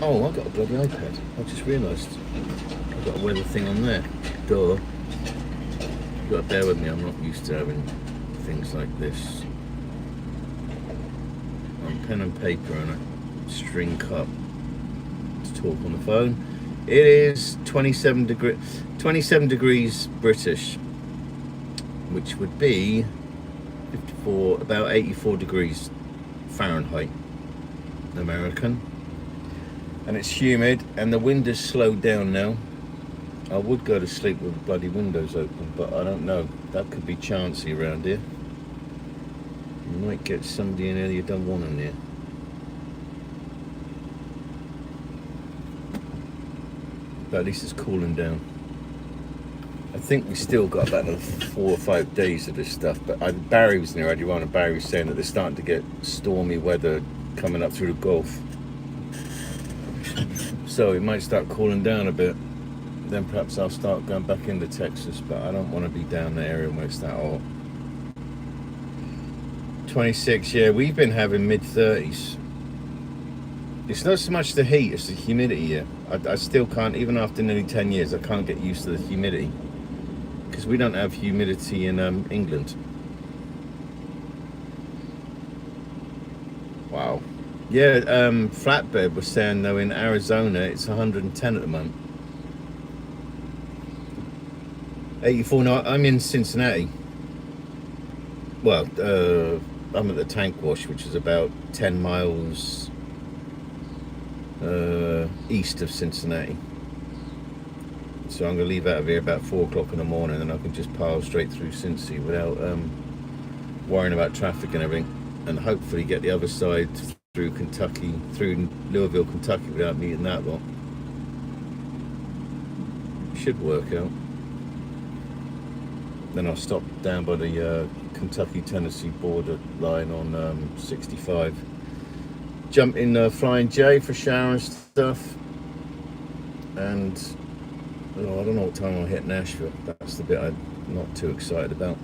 oh, I've got a bloody iPad. I just realised I've got a weather thing on there. Duh. You've got to bear with me, I'm not used to having things like this. Pen and paper and a string cup to talk on the phone. It is 27 degrees British, which would be about 84 degrees Fahrenheit American, and it's humid and the wind has slowed down now. I would go to sleep with the bloody windows open, but I don't know, that could be chancy around here. You might get somebody in here you don't want in there. But at least it's cooling down. I think we still got about another 4 or 5 days of this stuff. But Barry was in there earlier on, and Barry was saying that they're starting to get stormy weather coming up through the Gulf. So it might start cooling down a bit. then perhaps I'll start going back into Texas, but I don't want to be down the area where it's that hot. 26, yeah, we've been having mid-30s. It's not so much the heat, it's the humidity here. I still can't, even after nearly 10 years, I can't get used to the humidity. Because we don't have humidity in England. Wow. Yeah, Flatbed was saying though in Arizona it's 110 at the moment. 84, no, I'm in Cincinnati. Well, I'm at the tank wash, which is about 10 miles east of Cincinnati. So I'm going to leave out of here about 4 o'clock in the morning, and I can just pile straight through Cincy without worrying about traffic and everything, and hopefully get the other side through Kentucky, through Louisville, Kentucky, without meeting that lot. Should work out. Then I'll stop down by the Kentucky-Tennessee border line on 65. Jump in Flying J for shower and stuff. And I don't know what time I'll hit Nashville. That's the bit I'm not too excited about.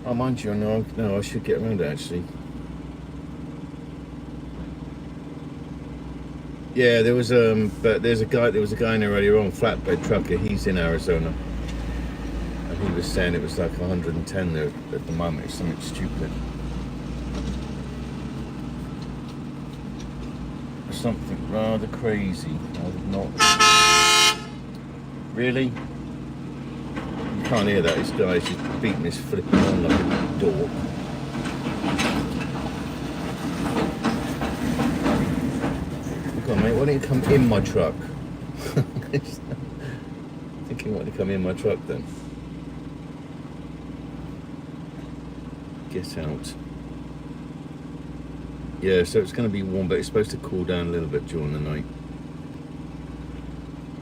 Oh, mind you, no, I should get around it actually. Yeah, there was but there was a guy in there earlier on, flatbed trucker. He's in Arizona, and he was saying it was like 110 there at the moment. It's something stupid. Something rather crazy. I would not. Really? You can't hear that. This guy's just beating his flipping on like a dog. Come on, mate. Why don't you come in my truck? Thinking, why don't you come in my truck then? Get out. Yeah, so it's going to be warm, but it's supposed to cool down a little bit during the night.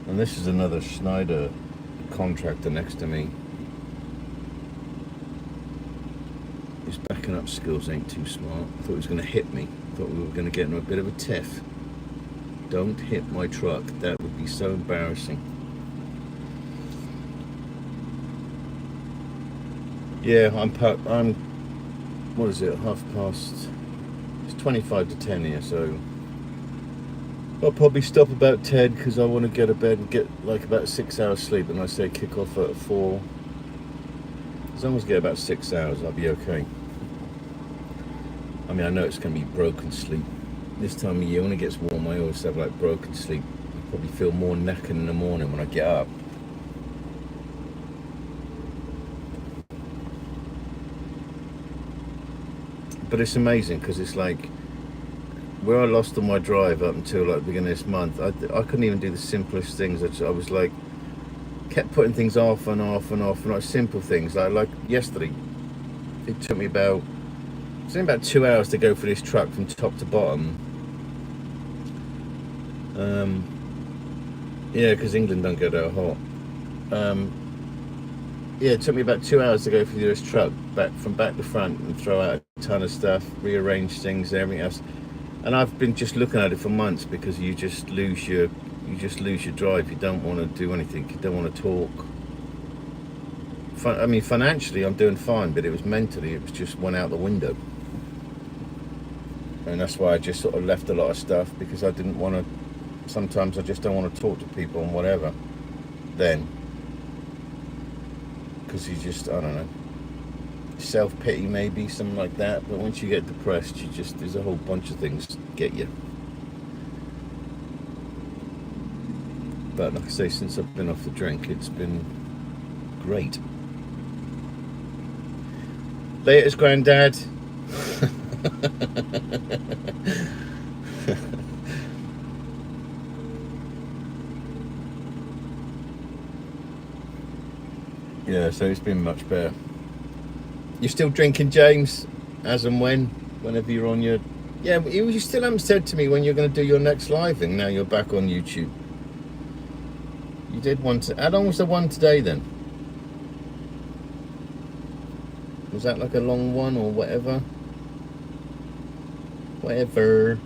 And this is another Schneider contractor next to me. His backing up skills ain't too smart. I thought he was going to hit me. I thought we were going to get into a bit of a tiff. Don't hit my truck. That would be so embarrassing. Yeah, I'm what is it, 10:30? It's 25 to 10 here, so I'll probably stop about 10 because I want to get to bed and get like about 6 hours sleep. And I say kick off at 4. As long as I get about 6 hours, I'll be okay. I mean, I know it's going to be broken sleep. This time of year, when it gets warm, I always have like broken sleep. I probably feel more knackered in the morning when I get up. But it's amazing because it's like where I lost on my drive up until like the beginning of this month, I couldn't even do the simplest things. I was like, kept putting things off and off and off, and like simple things. Like yesterday, it took me about 2 hours to go for this truck from top to bottom. Yeah, because England don't get that hot. Yeah, it took me about 2 hours to go through this truck from back to front and throw out a ton of stuff, rearrange things, everything else. And I've been just looking at it for months because you just lose your drive. You don't want to do anything. You don't want to talk. I mean, financially, I'm doing fine, but it was mentally, it was just went out the window. And that's why I just sort of left a lot of stuff because I didn't want to. Sometimes I just don't want to talk to people and whatever. Then. Because you just, I don't know, self-pity maybe, something like that. But once you get depressed, there's a whole bunch of things get you. But like I say, since I've been off the drink, it's been great. Latest granddad. Yeah, so it's been much better. You're still drinking, James, as and whenever you're on your... Yeah, you still haven't said to me when you're going to do your next live thing. Now you're back on YouTube. You did one... How long was the one today, then? Was that like a long one or whatever? Whatever.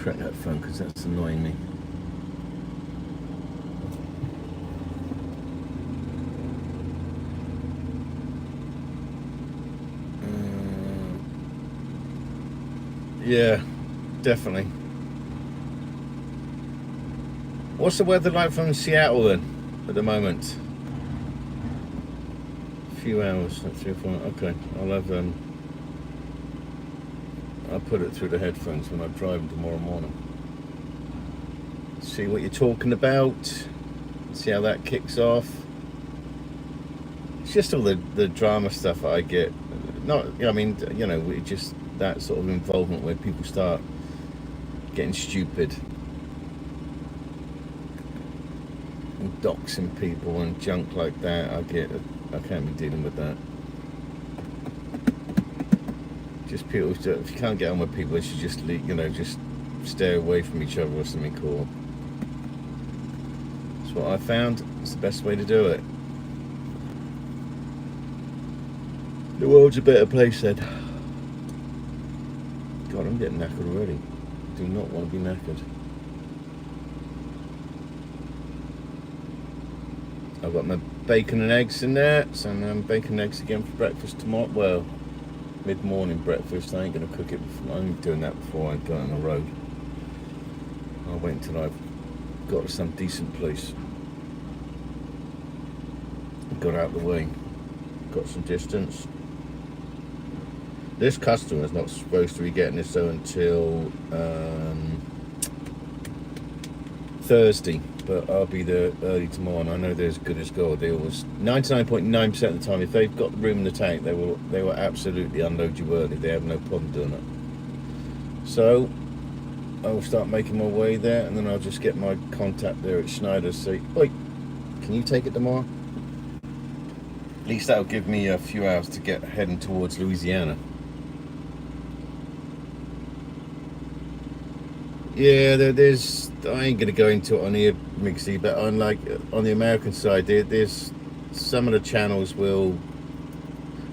crack that phone because that's annoying me. Yeah, definitely. What's the weather like from Seattle then at the moment? A few hours, 3 or 4. Okay, I'll put it through the headphones when I drive tomorrow morning. See what you're talking about. See how that kicks off. It's just all the drama stuff that I get. Not, I mean, you know, just that sort of involvement where people start getting stupid and doxing people and junk like that. I can't be dealing with that. Just people, if you can't get on with people, you should just leave, you know, just stay away from each other or something cool. That's what I found. It's the best way to do it. The world's a better place then. God, I'm getting knackered already. Do not want to be knackered. I've got my bacon and eggs in there, so I'm bacon and eggs again for breakfast tomorrow. Well, mid-morning breakfast. I ain't going to cook it before. I'm doing that before I go on the road. I'll wait until I've got to some decent place. Got out of the way. Got some distance. This customer is not supposed to be getting this though until Thursday, but I'll be there early tomorrow, and I know they're as good as gold. They always 99.9% of the time, if they've got room in the tank, they will absolutely unload you early. They have no problem doing it. So I will start making my way there, and then I'll just get my contact there at Schneider's. Say, oi, can you take it tomorrow? At least that'll give me a few hours to get heading towards Louisiana. Yeah, there's. I ain't gonna go into it on here, Mixie, but on the American side, there's some of the channels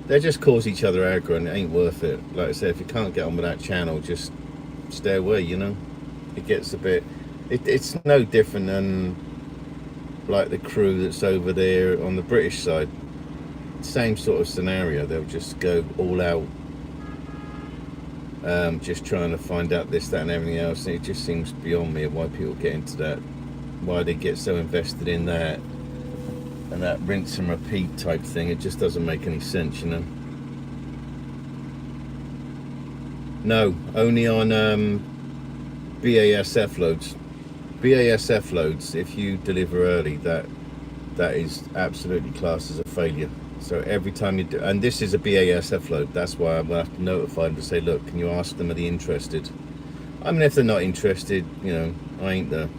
they just cause each other aggro, and it ain't worth it. Like I said, if you can't get on with that channel, just stay away. You know, it gets a bit. It's no different than like the crew that's over there on the British side. Same sort of scenario. They'll just go all out. Just trying to find out this, that and everything else. And it just seems beyond me why people get into that, why they get so invested in that and that rinse and repeat type thing. It just doesn't make any sense, you know. No, only on BASF loads. BASF loads, if you deliver early, that is absolutely classed as a failure. So every time you do, and this is a BASF load, that's why I'm going to have to notify them to say, look, can you ask them, are they interested? I mean, if they're not interested, you know, I ain't there.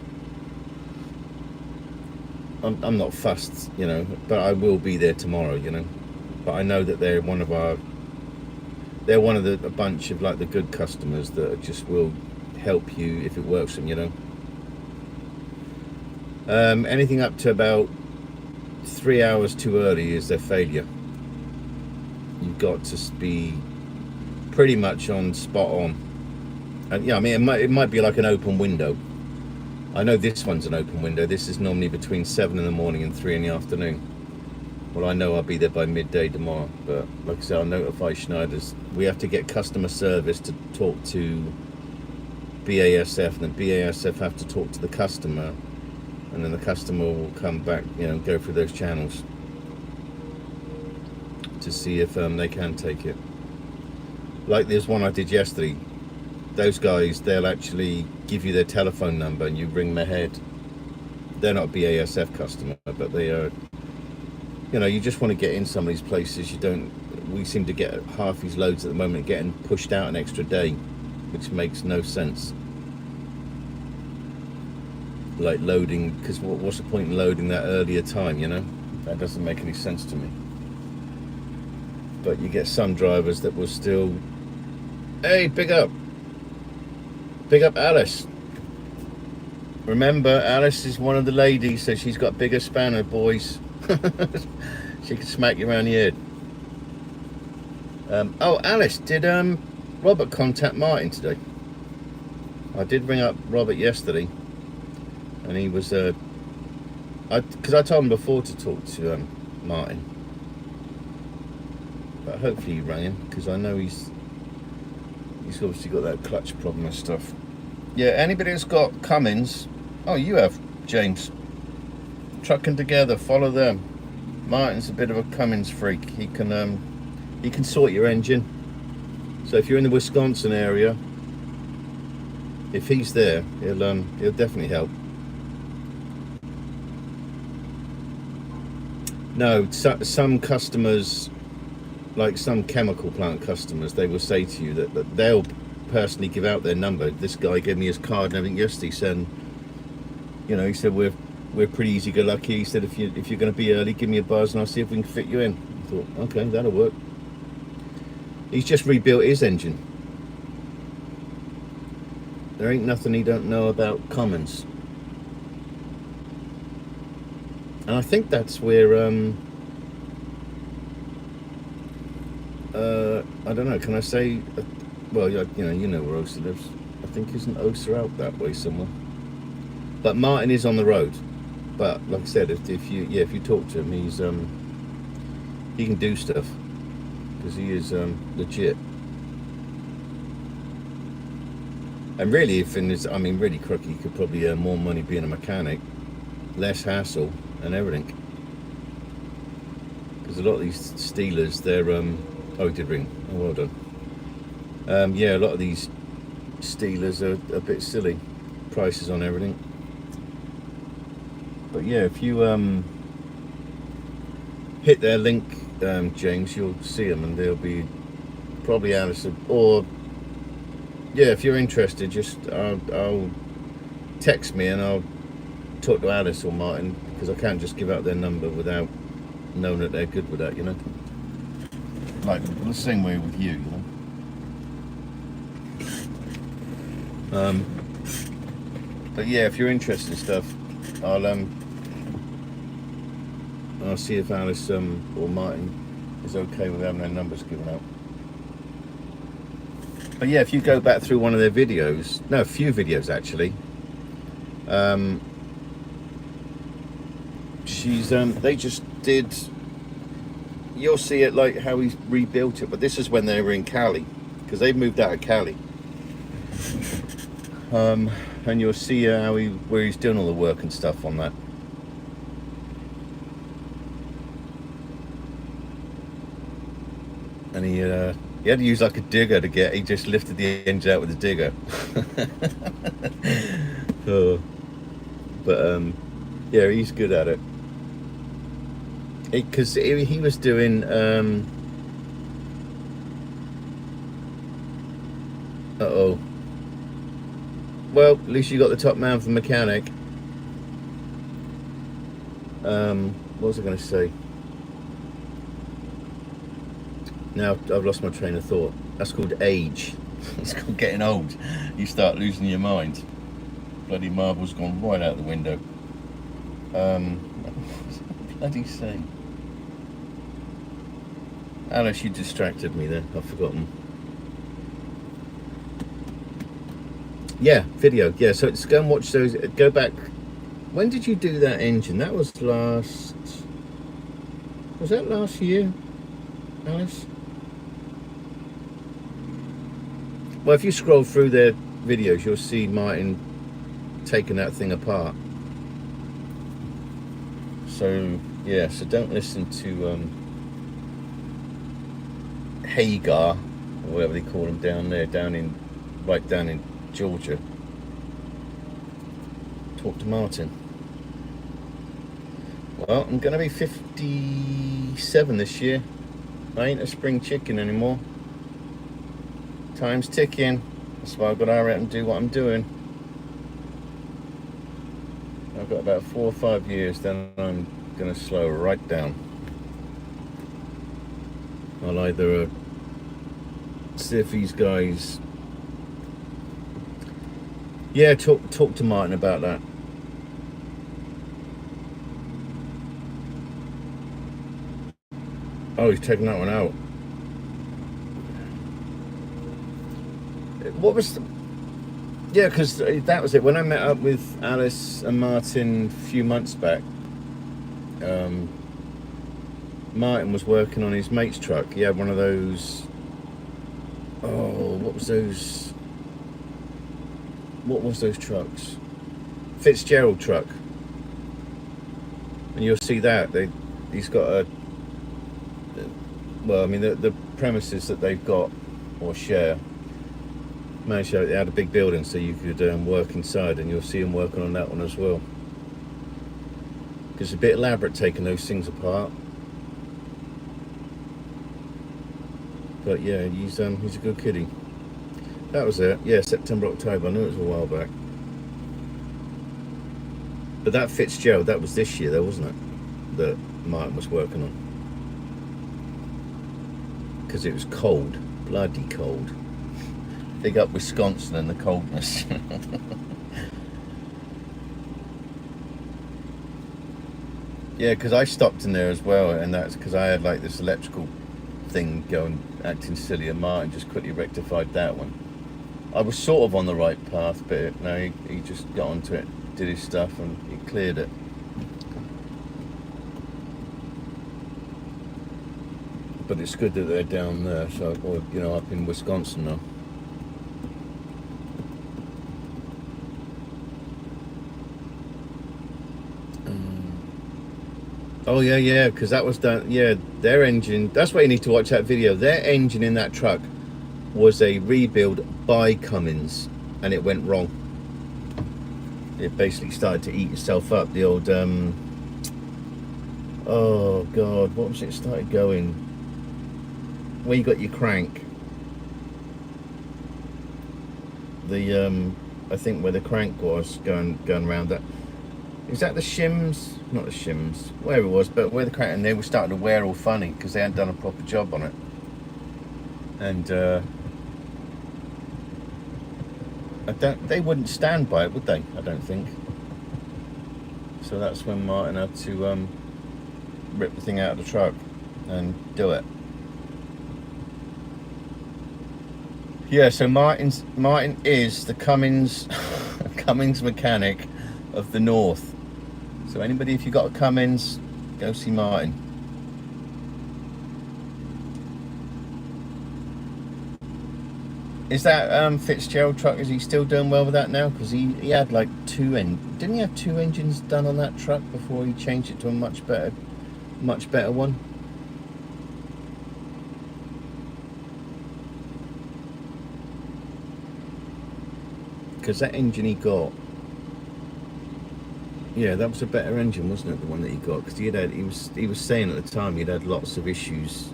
I'm not fussed, you know, but I will be there tomorrow, you know. But I know that they're one of a bunch of like the good customers that just will help you if it works for them, you know. Anything up to about 3 hours too early is their failure. You've got to be pretty much on spot on. And yeah, I mean, it might be like an open window. I know this one's an open window. This is normally between 7 in the morning and 3 in the afternoon. Well, I know I'll be there by midday tomorrow, but like I said, I'll notify Schneider's. We have to get customer service to talk to BASF, and then BASF have to talk to the customer, and then the customer will come back, you know, go through those channels to see if they can take it. Like there's one I did yesterday. Those guys, they'll actually give you their telephone number and you ring their head. They're not a BASF customer, but they are, you know, you just want to get in some of these places. We seem to get half these loads at the moment getting pushed out an extra day, which makes no sense. Like loading, because what's the point in loading that earlier time, you know? That doesn't make any sense to me. But you get some drivers that will still, hey, big up Alice. Remember, Alice is one of the ladies, so she's got bigger spanner, boys. She can smack you around the head. Oh, Alice, did Robert contact Martin today? I did ring up Robert yesterday, and he was because I told him before to talk to Martin, but hopefully he rang him, because I know he's obviously got that clutch problem and stuff. Yeah, anybody that's got Cummins, oh, you have, James, trucking together, follow them. Martin's a bit of a Cummins freak. He can sort your engine. So if you're in the Wisconsin area, if he's there, he'll definitely help. No, some customers, like some chemical plant customers, they will say to you that they'll personally give out their number. This guy gave me his card and everything yesterday, saying, you know, he said we're pretty easy-go-lucky. He said if you're going to be early, give me a buzz and I'll see if we can fit you in. I thought, okay, that'll work. He's just rebuilt his engine. There ain't nothing he don't know about Cummins. And I think that's where I don't know, can I say, well, you know where Osa lives. I think isn't Osa out that way somewhere? But Martin is on the road. But like I said, if you talk to him, he can do stuff, because he is legit. And really, really crooked, you could probably earn more money being a mechanic, less hassle and everything. Because a lot of these Steelers, they're oh, he did ring. Oh, well done. Yeah, a lot of these Steelers are a bit silly, prices on everything. But yeah, if you hit their link, James, you'll see them, and they'll be probably Alice, or yeah, if you're interested, just I'll text me and I'll talk to Alice or Martin, because I can't just give out their number without knowing that they're good with that, you know. Like the same way with you, you know. But yeah, if you're interested in stuff, I'll see if Alice or Martin is okay with having their numbers given out. But yeah, if you go back through one of their videos, no, a few videos actually, they just did, you'll see it, like how he's rebuilt it, but this is when they were in Cali, because they've moved out of Cali. And you'll see where he's doing all the work and stuff on that. And he had to use like a digger to he just lifted the engine out with a digger. Oh. But yeah, he's good at it. Because he was doing uh-oh. Well, at least you got the top man for the mechanic. What was I going to say? Now I've lost my train of thought. That's called age. It's called getting old. You start losing your mind. Bloody marble's gone right out the window. What was I bloody saying? Alice, you distracted me then. I've forgotten. Yeah, video. Yeah, so let's go and watch those. Go back. When did you do that engine? That was last... Was that last year, Alice? Well, if you scroll through their videos, you'll see Martin taking that thing apart. So, yeah, so don't listen to Hagar, or whatever they call him down there, right down in Georgia. Talk to Martin. Well, I'm going to be 57 this year. I ain't a spring chicken anymore. Time's ticking. That's why I've got to hurry up and do what I'm doing. I've got about 4 or 5 years, then I'm going to slow right down. I'll either see if these guys... Yeah, talk to Martin about that. Oh, he's taking that one out. What was Yeah, because that was it. When I met up with Alice and Martin a few months back, um, Martin was working on his mate's truck. He had one of those. Oh, what was those? What was those trucks? Fitzgerald truck. And you'll see that he's got a. Well, I mean the premises that they've got or share. Managed to, they had a big building, so you could work inside, and you'll see him working on that one as well. It's a bit elaborate taking those things apart. But yeah, he's a good kiddie. That was it. Yeah, September, October. I knew it was a while back. But that Fitzgerald, that was this year though, wasn't it? That Martin was working on. Because it was cold. Bloody cold. Big up Wisconsin and the coldness. Yeah, because I stopped in there as well, and that's because I had like this electrical thing going, acting silly, and Martin just quickly rectified that one. I was sort of on the right path, but no, he just got onto it, did his stuff, and he cleared it. But it's good that they're down there, so, or, you know, up in Wisconsin now. Oh yeah, because that was done. Yeah, their engine. That's why you need to watch that video. Their engine in that truck was a rebuild by Cummins, and it went wrong. It basically started to eat itself up. The old, oh god, what was it? Started going where you got your crank. The I think where the crank was going around that. Is that the shims? Not the shims, where it was, but where the crank, and they were starting to wear all funny because they hadn't done a proper job on it. And they wouldn't stand by it, would they? I don't think. So that's when Martin had to rip the thing out of the truck and do it. Yeah, so Martin is the Cummins Cummins mechanic of the North. So anybody, if you got a Cummins, go see Martin. Is that Fitzgerald truck, is he still doing well with that now? Because he had like didn't he have two engines done on that truck before he changed it to a much better one? Because that engine he got, yeah, that was a better engine, wasn't it? The one that he got, because he was saying at the time he'd had lots of issues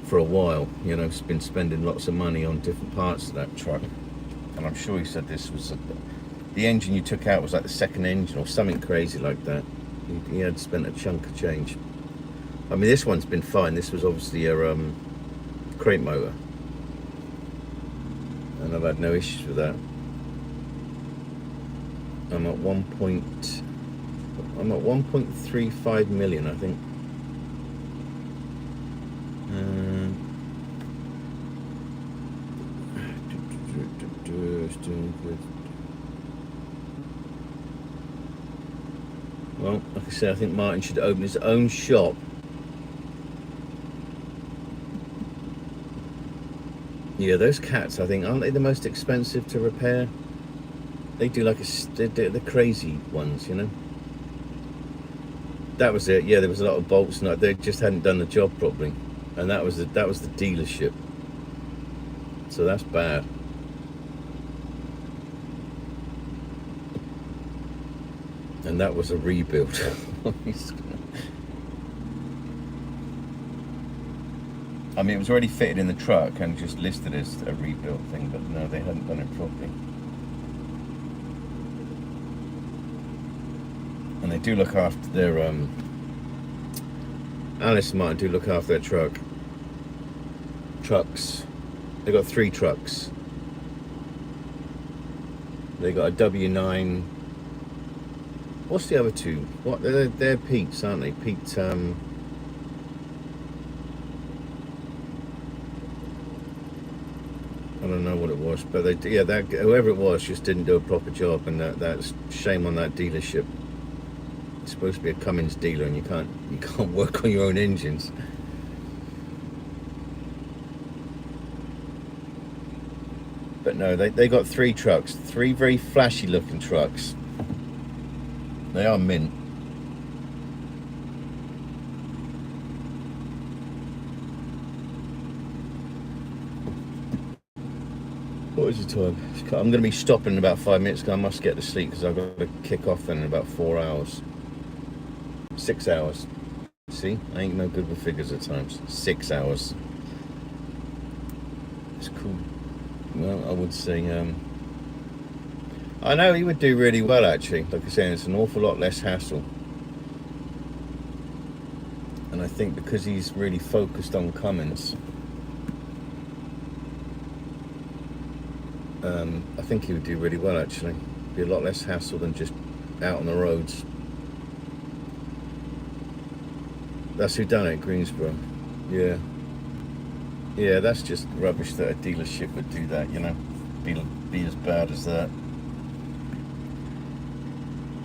for a while. You know, he's been spending lots of money on different parts of that truck, and I'm sure he said this was the engine you took out was like the second engine or something crazy like that. He had spent a chunk of change. I mean, this one's been fine. This was obviously a crate motor, and I've had no issues with that. I'm at 1.35 million, I think. Well, like I said, I think Martin should open his own shop. Yeah, those cats, I think, aren't they the most expensive to repair? They do like they're the crazy ones, you know. That was it. Yeah, there was a lot of bolts, and they just hadn't done the job properly, and that was the dealership. So that's bad. And that was a rebuild. I mean, it was already fitted in the truck and just listed as a rebuild thing, but no, they hadn't done it properly. And they do look after their Alice and Martin do look after their trucks. They got 3 trucks. They got a W9. What's the other 2? What they're Pete's, aren't they? Pete. I don't know what it was, but they, yeah, that whoever it was just didn't do a proper job, and that's shame on that dealership. It's supposed to be a Cummins dealer, and you can't work on your own engines. But no, they got 3 trucks, 3 very flashy looking trucks. They are mint. What is the time? I'm going to be stopping in about 5 minutes because I must get to sleep because I've got to kick off then in about 4 hours. 6 hours. See, I ain't no good with figures at times. 6 hours. It's cool. Well, I would say, I know he would do really well actually. Like I say, it's an awful lot less hassle. And I think because he's really focused on Cummins, I think he would do really well actually. Be a lot less hassle than just out on the roads. That's who done it, Greensboro. Yeah. Yeah, that's just rubbish that a dealership would do that, you know. Be as bad as that.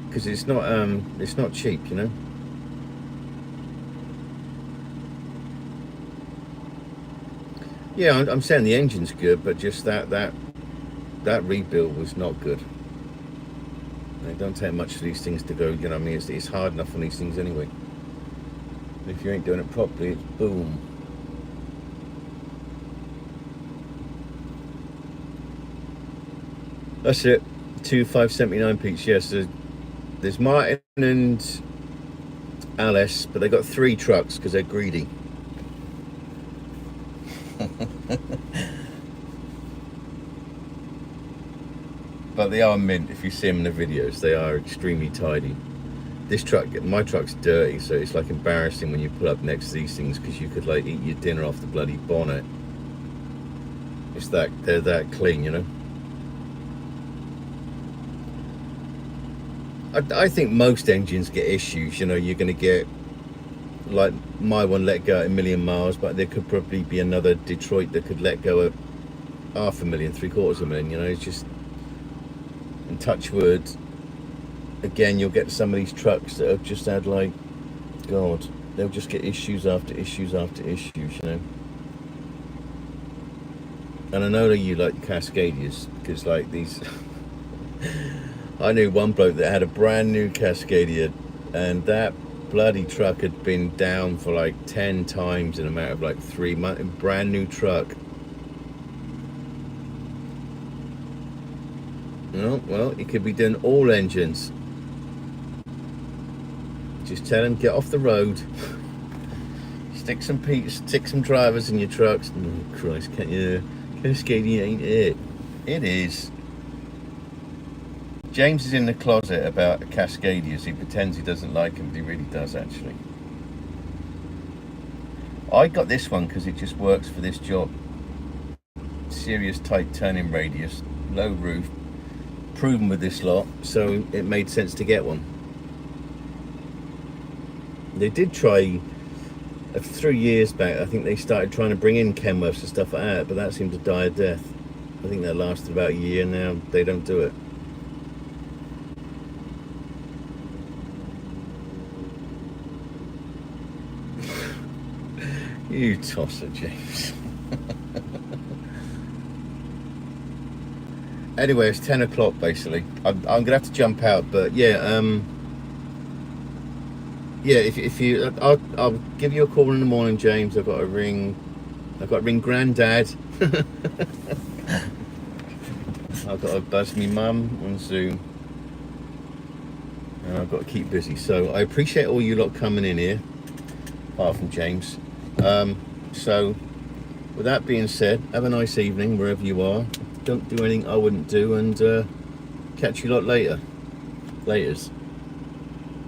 Because it's not cheap, you know. Yeah, I'm saying the engine's good, but just that rebuild was not good. It don't take much for these things to go, you know what I mean? It's hard enough on these things anyway. If you ain't doing it properly, it's boom. That's it. 2,579 peaks. Yes, there's Martin and Alice, but they got 3 trucks because they're greedy. But they are mint. If you see them in the videos, they are extremely tidy. This truck, my truck's dirty, so it's like embarrassing when you pull up next to these things because you could like eat your dinner off the bloody bonnet. It's that they're that clean, you know. I think most engines get issues, you know. You're going to get, like my one let go at 1,000,000 miles, but there could probably be another Detroit that could let go at 500,000, 750,000, you know. It's just, and touch wood, again, you'll get some of these trucks that have just had like, God, they'll just get issues after issues after issues, you know. And I know that you like Cascadias, because like these, I knew one bloke that had a brand new Cascadia, and that bloody truck had been down for like 10 times in a matter of like 3 months. Brand new truck. Oh, well, he could be doing all engines. Just tell him, get off the road. Stick some drivers in your trucks. Oh Christ, can't you? Cascadia ain't it? It is. James is in the closet about Cascadias. He pretends he doesn't like them, but he really does actually. I got this one because it just works for this job. Serious tight turning radius, low roof, proven with this lot, so it made sense to get one. They did try 3 years back. I think they started trying to bring in Kenworths and stuff like that, but that seemed to die a death. I think that lasted about a year. Now they don't do it. You tosser, James. Anyway, it's 10 o'clock basically. I'm gonna have to jump out, but yeah, yeah. If you, I'll give you a call in the morning, James. I've got to ring Granddad. I've got to buzz me mum on Zoom, and I've got to keep busy. So I appreciate all you lot coming in here, apart from James. So with that being said, have a nice evening wherever you are. Don't do anything I wouldn't do, and catch you lot later. Laters.